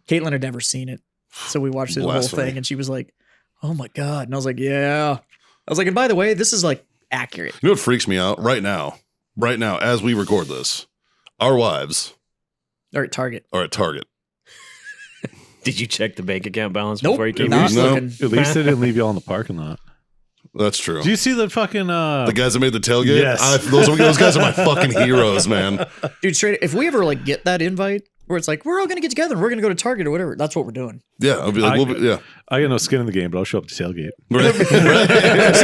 Caitlin had never seen it, so we watched the whole thing, and she was like, "Oh my god!" And I was like, "Yeah." I was like, and by the way, this is like accurate. You know what freaks me out right now, as we record this, our wives All right, Target. are at Target. Did you check the bank account balance Nope, before you came not here? looking. At least they didn't leave you all in the parking lot. That's true. Do you see the fucking The guys that made the tailgate? Yes. Those guys are my fucking heroes, man. Dude, straight. If we ever like get that invite where it's like we're all gonna get together and we're gonna go to Target or whatever, that's what we're doing. Yeah, I'll be like, I got no skin in the game, but I'll show up to tailgate. Right. I'm just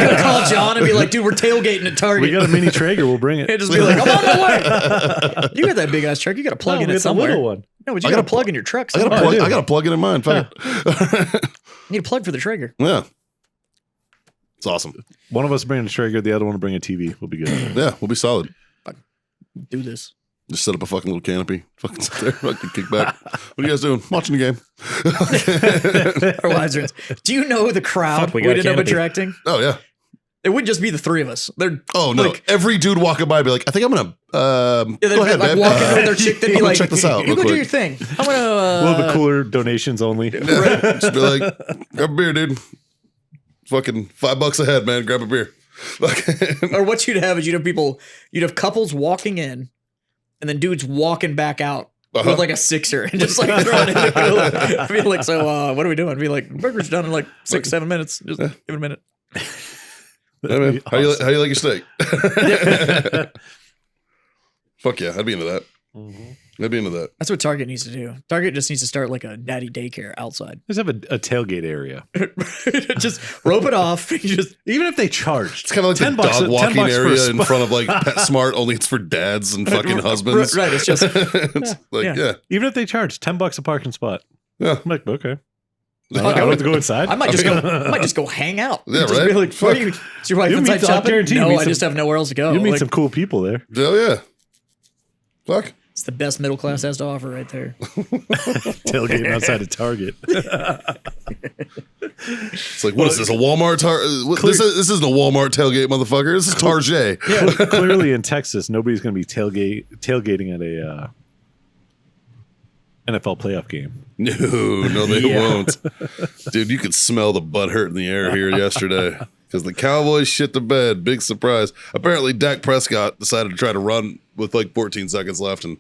gonna call John and be like, dude, we're tailgating at Target. We got a mini Traeger, we'll bring it. And just be like, I'm on my way. You got that big ass truck. You got to plug in it somewhere. Little one. No, but you got to plug in your truck. I Somewhere. got to plug it in mine. Fuck it. You need a plug for the Traeger. Yeah. It's awesome. One of us bring a Traeger, the other one will bring a TV. We'll be good. Yeah, we'll be solid. Do this. Just set up a fucking little canopy. Fucking sit there, fucking kick back. What are you guys doing? Watching the game. Our wives are. Do you know the crowd Fuck, we we got a ended up canopy. attracting? Oh, yeah. It wouldn't just be the 3 of us. They're Oh, no. like, Every dude walking by would be like, I think I'm going to go ahead, like babe. walking over their chick. They'd be I'm gonna like, check this out you real go do quick. your thing. I'm going A little bit cooler, donations only. Just be like, grab a beer, dude. Fucking $5 a head, man. Grab a beer. Or what you'd have is you'd have couples walking in and then dudes walking back out with like a sixer and just like throwing it in the cooler. I'd be like, so what are we doing? I'd be like, burger's done in like 6-7 minutes. Just give it a minute. Hey, man, how you like your steak? Fuck yeah, I'd be into that. I'd be into that. That's what Target needs to do. Target just needs to start like a daddy daycare outside. Just have a tailgate area. Just rope it off. Even if they charge. It's kind of like the dog walking area in front of like PetSmart, only it's for dads and fucking husbands. Right, it's just It's like, yeah. Even if they charge $10 a parking spot. Yeah. I'm like, okay. Fuck, I don't have to go inside. I might just go hang out. Yeah, Just right? be like, Fuck. is your wife You inside meet- I shopping? guarantee you No, meet I just some- have nowhere else to go. You meet Like, some cool people there. Hell yeah. Fuck. it's the best middle class has to offer right there. Tailgating outside of Target. It's like, what is this, a Walmart? This isn't a Walmart tailgate, motherfucker. This is Target. Clearly in Texas, nobody's going to be tailgating at a NFL playoff game. No, they won't. Dude, you could smell the butt hurt in the air here yesterday because the Cowboys shit the bed. Big surprise. Apparently, Dak Prescott decided to try to run with like 14 seconds left and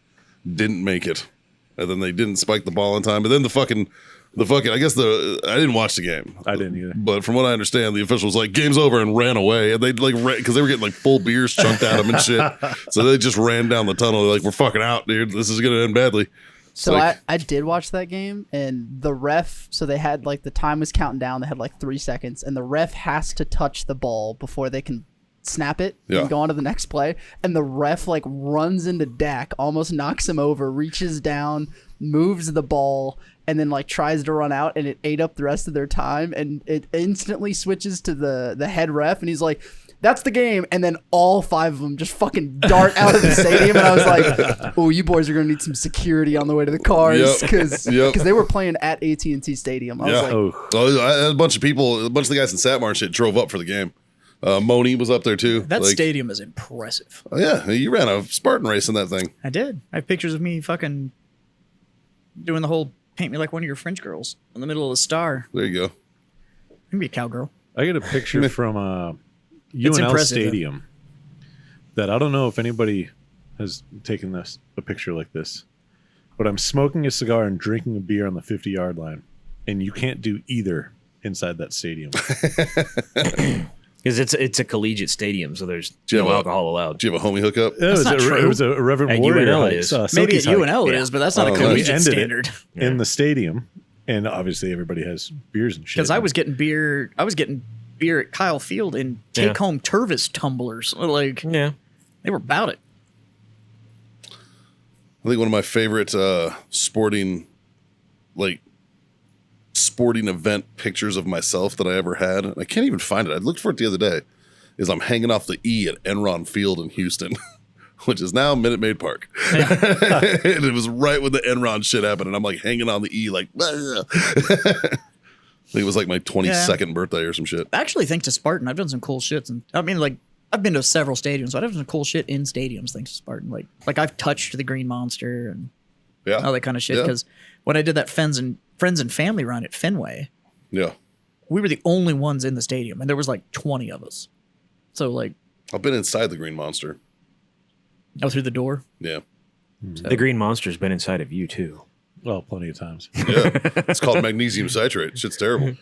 didn't make it. And then they didn't spike the ball in time. But then I didn't watch the game. I didn't either. But from what I understand, the official was like, game's over, and ran away. And they like, because they were getting like full beers chunked at them and shit. So they just ran down the tunnel. They're like, we're fucking out, dude. This is going to end badly. So like- I did watch that game, and the ref, so they had like the time was counting down. They had like 3 seconds, and the ref has to touch the ball before they can snap it Yeah. and go on to the next play. And the ref like runs into Dak, almost knocks him over, reaches down, moves the ball, and then like tries to run out, and it ate up the rest of their time. And it instantly switches to the head ref, and he's like, that's the game. And then all 5 of them just fucking dart out of the stadium. And I was like, oh, you boys are going to need some security on the way to the cars. Because they were playing at AT&T Stadium. I was like, So a bunch of people, a bunch of the guys in Satmar and shit drove up for the game. Moni was up there too. That stadium is impressive. Oh yeah, you ran a Spartan race in that thing. I did. I have pictures of me fucking doing the whole paint me like one of your French girls in the middle of the star. There you go. I can be a cowgirl. I get a picture from UNL Stadium that I don't know if anybody has taken a picture like this, but I'm smoking a cigar and drinking a beer on the 50-yard line, and you can't do either inside that stadium. Because it's a collegiate stadium, so there's no alcohol allowed. Do you have a homie hookup? Yeah, it was a Reverend At Warrior. UNL it is. Maybe at UNL it is, but that's not a collegiate standard. In the stadium, and obviously everybody has beers and shit. Because I was getting beer at Kyle Field in take-home Tervis tumblers. Like, they were about it. I think one of my favorite sporting event pictures of myself that I ever had, and I can't even find it. I looked for it the other day, is I'm hanging off the E at Enron Field in Houston, which is now Minute Maid Park. And it was right when the Enron shit happened, and I'm like hanging on the E like, I think it was like my 22nd birthday or some shit. Actually, thanks to Spartan, I've done some cool shits. And I mean, like, I've been to several stadiums, but I've done some cool shit in stadiums thanks to Spartan. Like I've touched the Green Monster and all that kind of shit. Because when I did that Friends and Family run at Fenway, we were the only ones in the stadium, and there was like 20 of us. So like, I've been inside the Green Monster. Oh, through the door? Yeah. So. The Green Monster's been inside of you too. Well, plenty of times. Yeah. It's called magnesium citrate. Shit's terrible.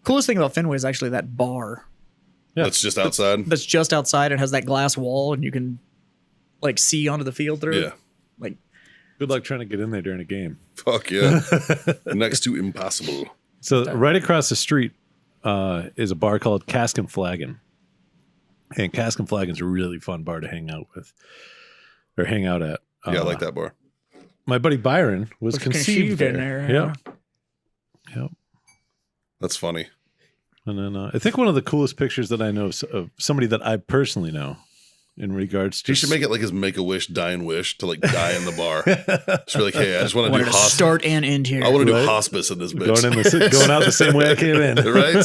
Coolest thing about Fenway is actually that bar. Yeah. That's just outside? That's just outside and has that glass wall, and you can like see onto the field through. Yeah. Like, good luck trying to get in there during a game. Fuck yeah. Next to impossible. So right across the street is a bar called Cask and Flagon. And Cask and Flagon's a really fun bar to hang out at. Yeah, I like that bar. My buddy Byron was conceived in there. Yeah. Yep. That's funny. And then I think one of the coolest pictures that I know of somebody that I personally know in regards to... He should make it like his Make-A-Wish, dying wish to like die in the bar. Just be like, hey, I just want to do hospice. Start and end here. I want to do hospice in this bitch. Going out the same way I came in. Right?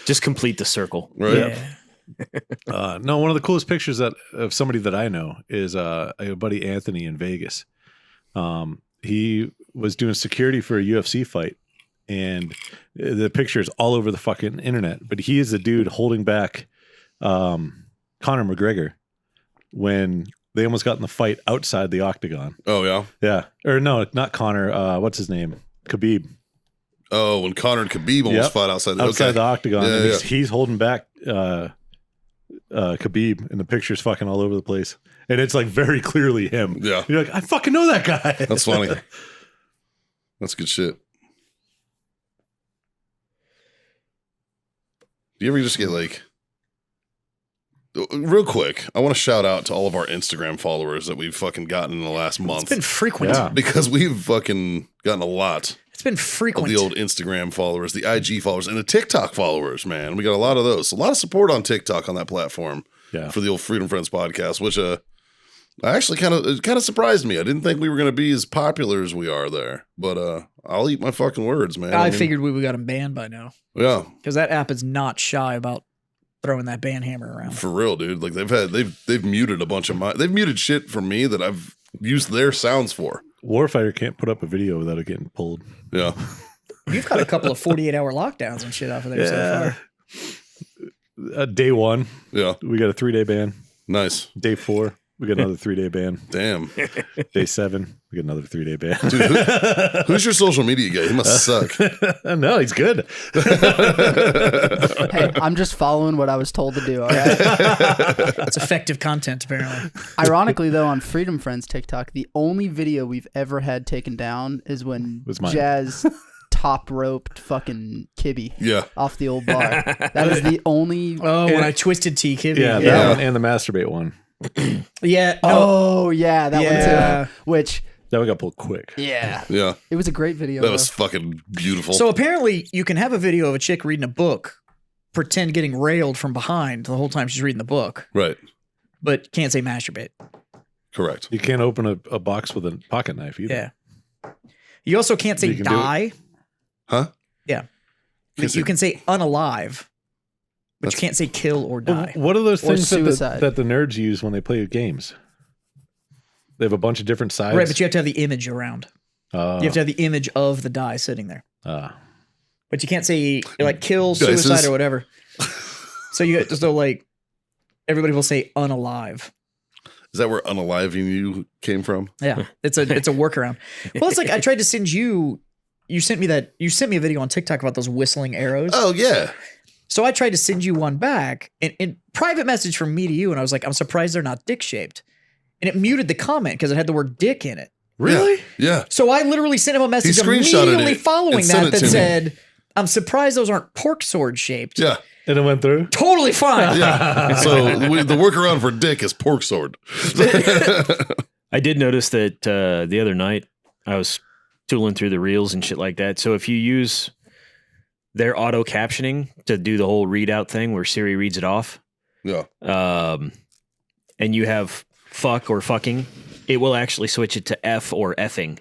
Just complete the circle. Right? Yeah. No, one of the coolest pictures of somebody that I know is a buddy Anthony in Vegas. He was doing security for a UFC fight, and the picture is all over the fucking internet. But he is the dude holding back Conor McGregor when they almost got in the fight outside the octagon. Oh yeah, yeah. Or no, not Conor. What's his name? Khabib. Oh, when Conor and Khabib almost fought outside the octagon. Yeah, and he's holding back Khabib, and the picture's fucking all over the place. And it's like very clearly him. Yeah. You're like, I fucking know that guy. That's funny. That's good shit. Do you ever just get like, real quick, I want to shout out to all of our Instagram followers that we've fucking gotten in the last month. It's been frequent. Yeah. Because we've fucking gotten a lot. It's been frequent. Of the old Instagram followers, the IG followers, and the TikTok followers, man. We got a lot of those. A lot of support on TikTok on that platform for the old Freedom Friends podcast, which actually kind of surprised me. I didn't think we were going to be as popular as we are there, but I'll eat my fucking words, man. I figured we would got them banned by now. Yeah. Because that app is not shy about throwing that ban hammer around. For real, dude. Like they've muted a bunch of they've muted shit from me that I've used their sounds for. Warfighter can't put up a video without it getting pulled. Yeah. You've got a couple of 48-hour lockdowns and shit off of there so far. Day 1. Yeah. We got a 3-day ban. Nice. Day 4. We got another 3-day ban. Damn. Day 7. We got another 3-day ban. Dude, who's your social media guy? He must suck. No, he's good. Hey, I'm just following what I was told to do. All right. It's effective content, apparently. Ironically, though, on Freedom Friends TikTok, the only video we've ever had taken down is when Jazz top roped fucking Kibby off the old bar. That is the only. Oh, when I twisted T Kibby. Yeah, that one and the masturbate one. Yeah. No. Oh, yeah, that one too. Which that one got pulled quick. Yeah. Yeah. It was a great video. That was fucking beautiful. So apparently, you can have a video of a chick reading a book, pretend getting railed from behind the whole time she's reading the book. Right. But can't say masturbate. Correct. You can't open a box with a pocket knife either. Yeah. You also can't say die. Huh? Yeah. You can say unalive. But you can't say kill or die. What are those Or things suicide. that the nerds use when they play games? They have a bunch of different sides. Right, but you have to have the image around. You have to have the image of the die sitting there. But you can't say like kill, suicide, or whatever. So like everybody will say unalive. Is that where unaliving you came from? Yeah, it's a workaround. Well, it's like I tried to send you. You sent me a video on TikTok about those whistling arrows. Oh yeah. So I tried to send you one back, and private message from me to you, and I was like, I'm surprised they're not dick shaped, and it muted the comment because it had the word dick in it. Really? Yeah. So I literally sent him a message screenshotted immediately it following and sent that it to me. said, I'm surprised those aren't pork sword shaped. Yeah. And it went through? Totally fine. Yeah. So the workaround for dick is pork sword. I did notice that the other night I was tooling through the reels and shit like that. So if you use their auto captioning to do the whole readout thing where Siri reads it off, Yeah. and you have fuck or fucking, it will actually switch it to F or effing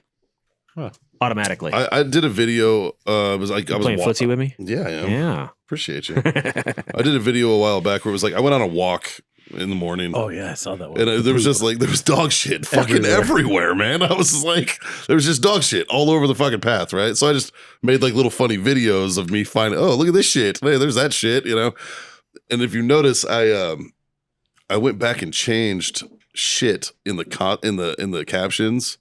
automatically. I did a video. It was like I was playing footsie with me. Yeah, I am. Yeah. Appreciate you. I did a video a while back where it was like I went on a walk in the morning. Oh yeah, I saw that one. And there was just like there was dog shit fucking everywhere, man. I was just like, there was just dog shit all over the fucking path, right? So I just made like little funny videos of me finding, oh, look at this shit. Hey, there's that shit, you know. And if you notice, I went back and changed shit in the captions.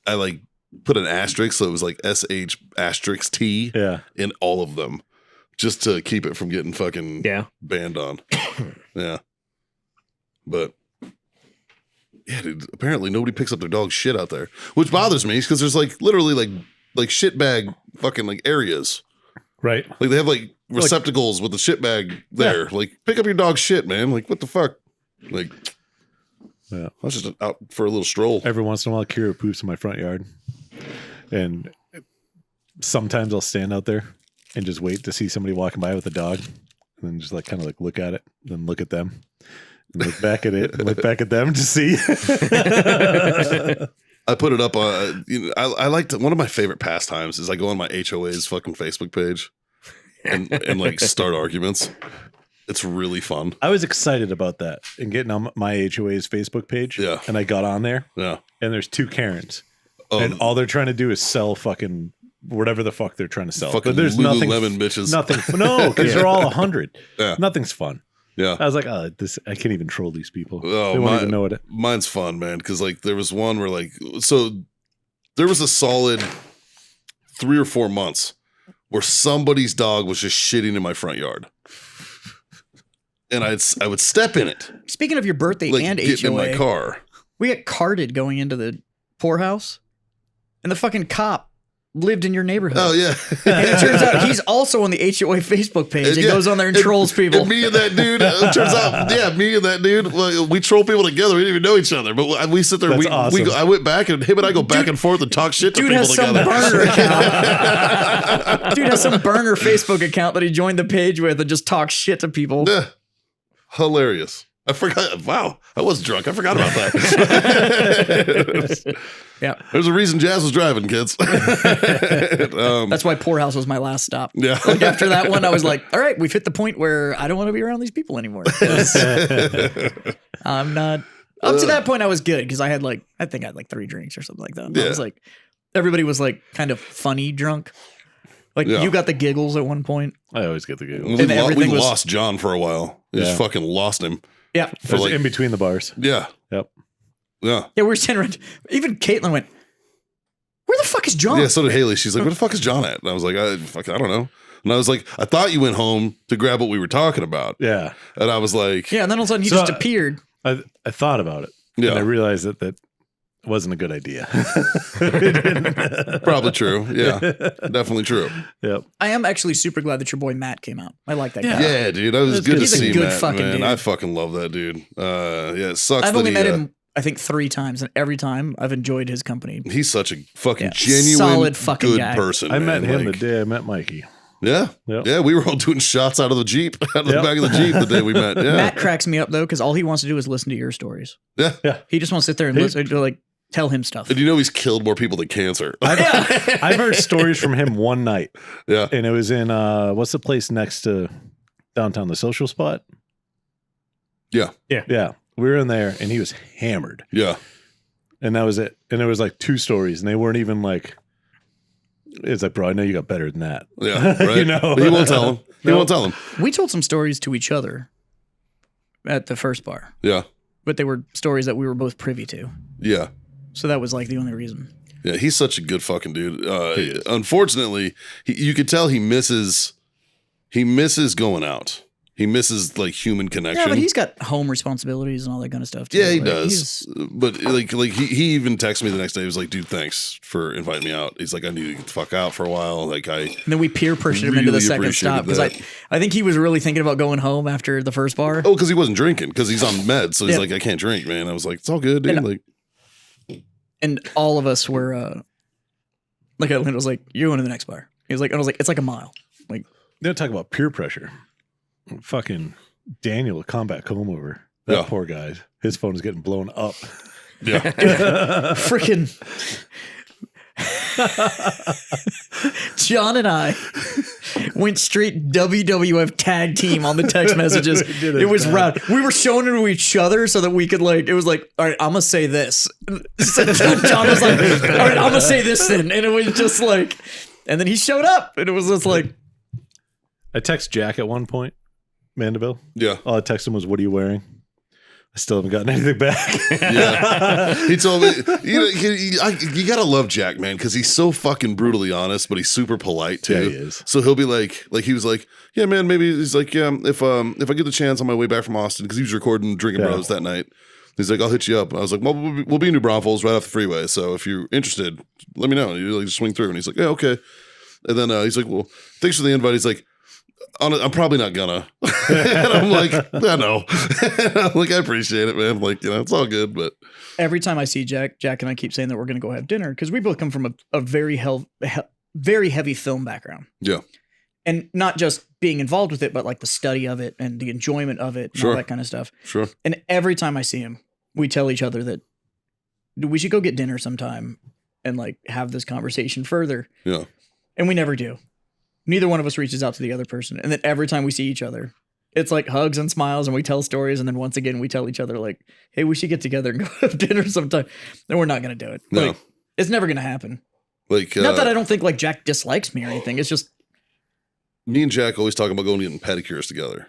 I like put an asterisk, so it was like SH asterisk T in all of them, just to keep it from getting fucking banned on. Yeah. But yeah, dude, apparently nobody picks up their dog's shit out there, which bothers me because there's like literally like shit bag fucking like areas. Right. Like they have like receptacles with the shit bag there. Yeah. Like pick up your dog's shit, man. Like what the fuck? Like I was just out for a little stroll. Every once in a while, Kira poops in my front yard. And sometimes I'll stand out there and just wait to see somebody walking by with a dog. And then just like kind of like look at it, then look at them. And look back at it, and look back at them to see. I put it up on, I liked one of my favorite pastimes is I go on my HOA's fucking Facebook page and like start arguments. It's really fun. I was excited about that and getting on my HOA's Facebook page. Yeah. And I got on there. Yeah. And there's two Karens. And all they're trying to do is sell fucking whatever the fuck they're trying to sell. Fucking but there's Lululemon bitches. Nothing. No, because they're all 100. Yeah. Nothing's fun. Yeah. I was like, oh, I can't even troll these people. Oh, they won't even know it. Mine's fun, man. Because like there was one where like, so there was a solid 3 or 4 months where somebody's dog was just shitting in my front yard. And I would step in it. Speaking of your birthday like, and get HOA, in my car. We got carded going into the poorhouse, and the fucking cop lived in your neighborhood. Oh yeah, and it turns out he's also on the HOA Facebook page. He goes on there and trolls people. And me and that dude. It turns out, me and that dude. Well, we troll people together. We didn't even know each other, but we sit there. Awesome. I went back and him and I go back and forth and talk shit to people together. Burner account. Dude has some burner Facebook account that he joined the page with and just talks shit to people. Yeah. Hilarious. I forgot. Wow. I was drunk. I forgot about that. Yeah. There's a reason Jazz was driving, kids. That's why Poorhouse was my last stop. Yeah. Like after that one, I was like, all right, we've hit the point where I don't want to be around these people anymore. I'm not. Up to that point, I was good because I think I had like 3 drinks or something like that. Yeah. I was like, everybody was like kind of funny drunk. Like you got the giggles at one point. I always get the giggles. We lost John for a while. We just fucking lost him. Yeah. For like, in between the bars. Yeah. Yep. Yeah. Yeah, we were standing around. Even Caitlin went, where the fuck is John? Yeah, so did Haley. She's like, where the fuck is John at? And I was like, I don't know. And I was like, I thought you went home to grab what we were talking about. Yeah. And I was like. Yeah, and then all of a sudden he just appeared. I thought about it. Yeah. And I realized that wasn't a good idea. Probably true. Yeah. Definitely true. Yep. I am actually super glad that your boy Matt came out. I like that guy. Yeah, dude. That was good to see good Matt, fucking man. dude. I fucking love that dude. It sucks I've that only met him, I think, 3 times, and every time I've enjoyed his company. He's such a fucking genuine, solid fucking good guy. person. I met him like, the day I met Mikey. Yeah. Yep. Yeah, we were all doing shots out of the Jeep, out of the back of the Jeep the day we met. Yeah. Matt cracks me up, though, because all he wants to do is listen to your stories. Yeah. He just wants to sit there and listen to, like, tell him stuff. And you know he's killed more people than cancer. I've heard stories from him one night. Yeah. And it was in, what's the place next to downtown, the social spot. Yeah. Yeah. We were in there and he was hammered. Yeah. And that was it. And there was like 2 stories and they weren't even like, it's like, bro, I know you got better than that. Yeah. Right. You know? But he won't tell him. He won't tell him. We told some stories to each other at the first bar, Yeah. but they were stories that we were both privy to. Yeah. So that was like the only reason. Yeah. He's such a good fucking dude. Unfortunately, you could tell he misses going out. He misses like human connection. Yeah, but he's got home responsibilities and all that kind of stuff too. Yeah, he Like, does. But like he even texted me the next day. He was like, "Dude, thanks for inviting me out." He's like, "I need to get the fuck out for a while." Like And then we peer pressured him into the really second stop because appreciated I think he was really thinking about going home after the first bar. Oh, because he wasn't drinking because he's on meds. So he's Yeah. like, "I can't drink, man." I was like, "It's all good, dude." And- Like, And all of us were like, Atlanta was like, "You're going to the next bar." He was like, and I was like, "It's like a mile." Like, They'll talk about peer pressure. Fucking Daniel, a combat comb over. That Yeah. poor guy. His phone is getting blown up. yeah, freaking John and I went straight WWF tag team on the text messages. It was rad. We were showing it to each other so that we could like. It was like, all right, I'm gonna say this. So John was like, all right, I'm gonna say this then, and it was just like, and then he showed up, and it was just like, I text Jack at one point, Mandeville. yeah, All I texted him was, "What are you wearing?" I still haven't gotten anything back. yeah. He told me, you gotta love Jack, man, because he's so fucking brutally honest, but he's super polite too. Yeah, he is. So he'll be like he was like, "Yeah, man, maybe." He's like, "Yeah, if I get the chance on my way back from Austin," because he was recording Drinking Yeah. Bros that night. He's like, "I'll hit you up." I was like, "Well, we'll be in New Braunfels right off the freeway. So if you're interested, let me know." You like just swing through. And he's like, "Yeah, okay." And then he's like, "Well, thanks for the invite." He's like, "I'm probably not gonna." And I'm like, "I know." I'm like, "I appreciate it, man." Like, it's all good, but every time I see Jack and I keep saying that we're gonna go have dinner because we both come from a very very heavy film background. yeah, And not just being involved with it, but like the study of it and the enjoyment of it and Sure. all that kind of stuff. sure, And every time I see him, we tell each other that we should go get dinner sometime and like have this conversation further. yeah, And we never do. Neither one of us reaches out to the other person. And then every time we see each other, it's like hugs and smiles and we tell stories. And then once again, we tell each other like, hey, we should get together and go have dinner sometime. And we're not going to do it. No. Like, it's never going to happen. like Not that I don't think like Jack dislikes me or anything. It's just, me and Jack always talking about going and getting pedicures together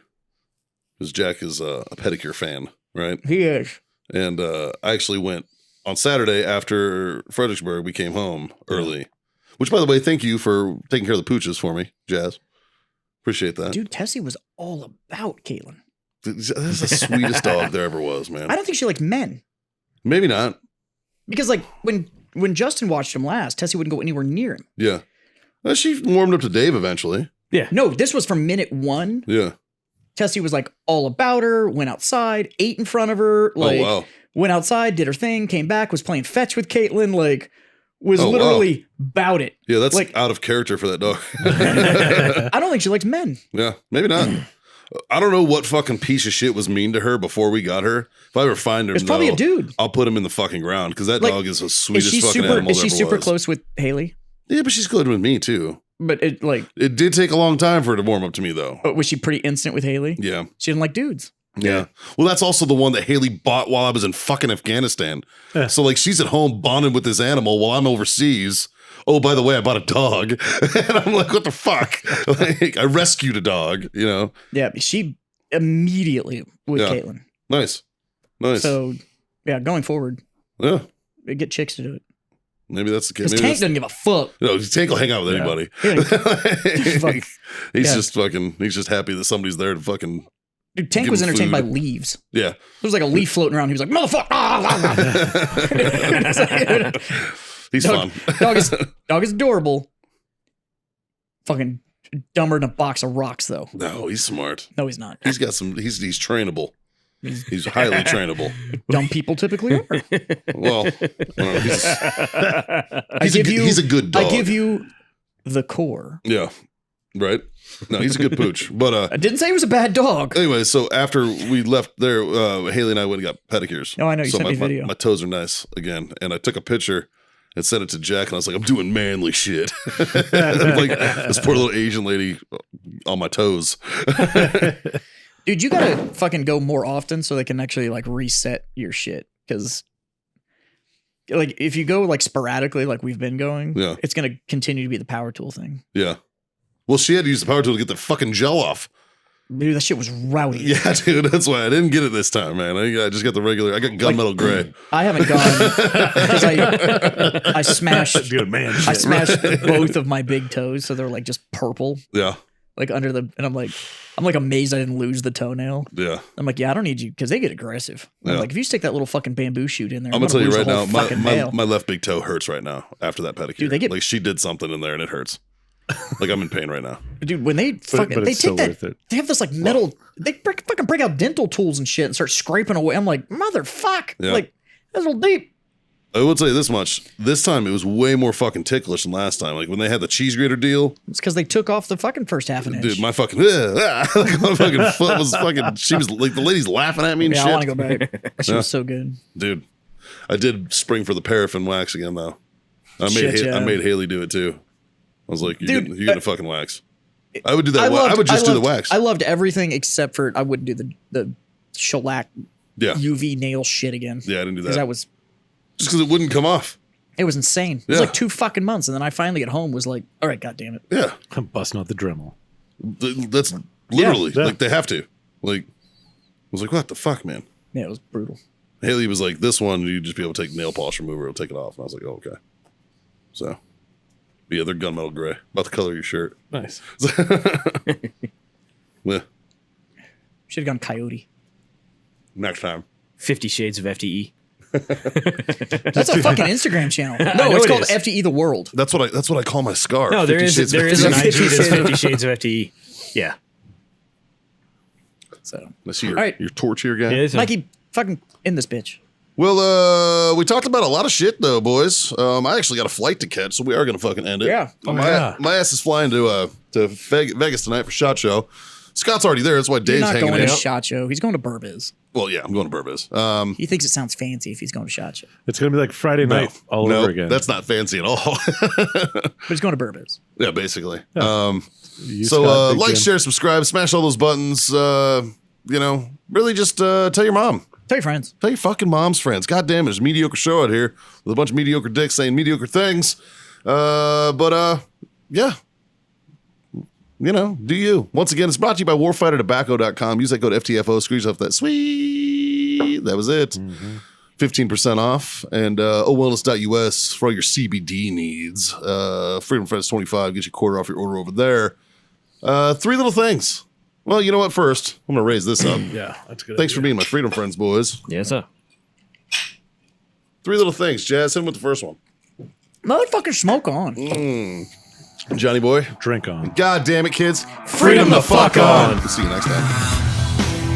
because Jack is a pedicure fan, right? he is. And I actually went on Saturday after Fredericksburg. We came home early, which, by the way, thank you for taking care of the pooches for me, Jazz. Appreciate that. Dude, Tessie was all about Caitlin. That's the sweetest dog there ever was, man. I don't think she liked men. Maybe not. Because like when Justin watched him last, Tessie wouldn't go anywhere near him. Yeah. She warmed up to Dave eventually. No, this was from minute 1. Yeah. Tessie was like all about her, went outside, ate in front of her, like Oh, wow. went outside, did her thing, came back, was playing fetch with Caitlin, like was Oh, wow. literally about it. Yeah, that's Like- out of character for that dog. I don't think she likes men. Yeah, maybe not. I don't know what fucking piece of shit was mean to her before we got her. If I ever find her, It's probably a dude. I'll put him in the fucking ground because that Like, dog is the sweetest fucking super animal is she there ever super was. close with Haley? Yeah, but she's good with me too. But it like It did take a long time for her to warm up to me though. was she pretty instant with Haley? Yeah. She didn't like dudes. Yeah. Well, that's also the one that Haley bought while I was in fucking Afghanistan. Yeah. So like she's at home bonding with this animal while I'm overseas. Oh, by the way, I bought a dog. And I'm like, what the fuck? Like, I rescued a dog, Yeah, she immediately with Yeah. Caitlin. Nice. Nice. So yeah, going forward, yeah. get chicks to do it. Maybe that's the case. Because Maybe Tank that's, doesn't give a fuck. no, Tank will hang out with Yeah. anybody. Fuck. He's Yeah. just fucking, he's just happy that somebody's there to fucking, Dude, Tank Give was him entertained food. by leaves. yeah. There was like a leaf floating around. He was like, motherfucker. He's Dog- fun. Dog is adorable. Fucking dumber than a box of rocks, though. No, he's smart. No, he's not. He's got some, he's trainable. He's highly trainable. Dumb people typically are. Well, I don't know, he's a good dog. I give you the core. Yeah. Right? No, he's a good pooch. But I didn't say he was a bad dog. anyway, so after we left there, Haley and I went and got pedicures. Oh, I know. You so sent me a video. my toes are nice again. And I took a picture and sent it to Jack, and I was like, I'm doing manly shit. Like this poor little Asian lady on my toes. Dude, you gotta fucking go more often so they can actually like reset your shit. Because like if you go like sporadically, like we've been going, it's gonna continue to be the power tool thing. Yeah. Well, she had to use the power tool to get the fucking gel off. Dude, that shit was rowdy. Yeah, dude, that's why I didn't get it this time, man. I just got the regular. I got gunmetal gray. I haven't gone because I smashed. Dude, man, I smashed both of my big toes, so they're like just purple. Yeah. Like under the, and I'm like amazed I didn't lose the toenail. Yeah. I'm like, yeah, I don't need you because they get aggressive. I'm like, if you stick that little fucking bamboo shoot in there, I'm gonna tell you right now, my my left big toe hurts right now after that pedicure. Dude, like she did something in there and it hurts. Like I'm in pain right now. Dude, when they fucking they take that, they have this like metal, they fucking break out dental tools and shit and start scraping away. I'm like, motherfuck, like that's a little deep. I will tell you this much: this time it was way more fucking ticklish than last time. Like when they had the cheese grater deal, it's because they took off the fucking first half an inch. Dude, my fucking like my fucking foot was fucking. She was like the lady's laughing at me and shit. I want to go back. That shit was so good, dude. I did spring for the paraffin wax again though. I made Haley do it too. I was like, you're getting fucking wax. I would do that. I would just do the wax. I loved everything except for I wouldn't do the shellac UV nail shit again. Yeah, I didn't do that. Because that was just because it wouldn't come off. It was insane. It was like 2 fucking months, and then I finally at home was like, all right, god damn it. Yeah, I'm busting out the Dremel. That's literally like they have to. Like, I was like, what the fuck, man? Yeah, it was brutal. Haley was like, this one you just be able to take nail polish remover, it'll take it off. And I was like, oh, okay. So. Yeah, they're gunmetal gray. About the color of your shirt. Nice. Yeah. Should have gone coyote. Next time. 50 Shades of FTE. That's a fucking Instagram channel. No, it's called FTE the World. That's what I call my scarf. No, there is an IG that's 50 Shades of FTE. Yeah. So let's see your torch here, guy. Yeah, Mikey, fucking in this bitch. Well, we talked about a lot of shit though, boys. I actually got a flight to catch, so we are gonna fucking end it. Yeah. My ass is flying to Vegas tonight for SHOT Show. Scott's already there. That's why Dave's hanging out. He's not going to SHOT Show. He's going to Burbiz. Well, yeah, I'm going to Burbiz. He thinks it sounds fancy if he's going to SHOT Show. It's going to be like Friday night all over again. That's not fancy at all. But he's going to Burbiz. Yeah, basically. Yeah. So like, share, subscribe, smash all those buttons. Really just tell your mom. Tell your friends. Tell your fucking mom's friends. God damn it, there's a mediocre show out here with a bunch of mediocre dicks saying mediocre things. Yeah. Do you. Once again, it's brought to you by warfightertobacco.com. Use that code FTFO. Screw yourself that sweet. That was it. 15% off. And owellness.us for all your CBD needs. Freedom Friends 25. Get you a quarter off your order over there. 3 little things. Well, you know what? First, I'm going to raise this up. Yeah, that's good. Thanks for being my Freedom Friends, boys. Yes, sir. 3 little things. Jazz, hit him with the first one. Motherfucker, smoke on. Johnny boy. Drink on. God damn it, kids. Freedom the fuck on. We'll see you next time.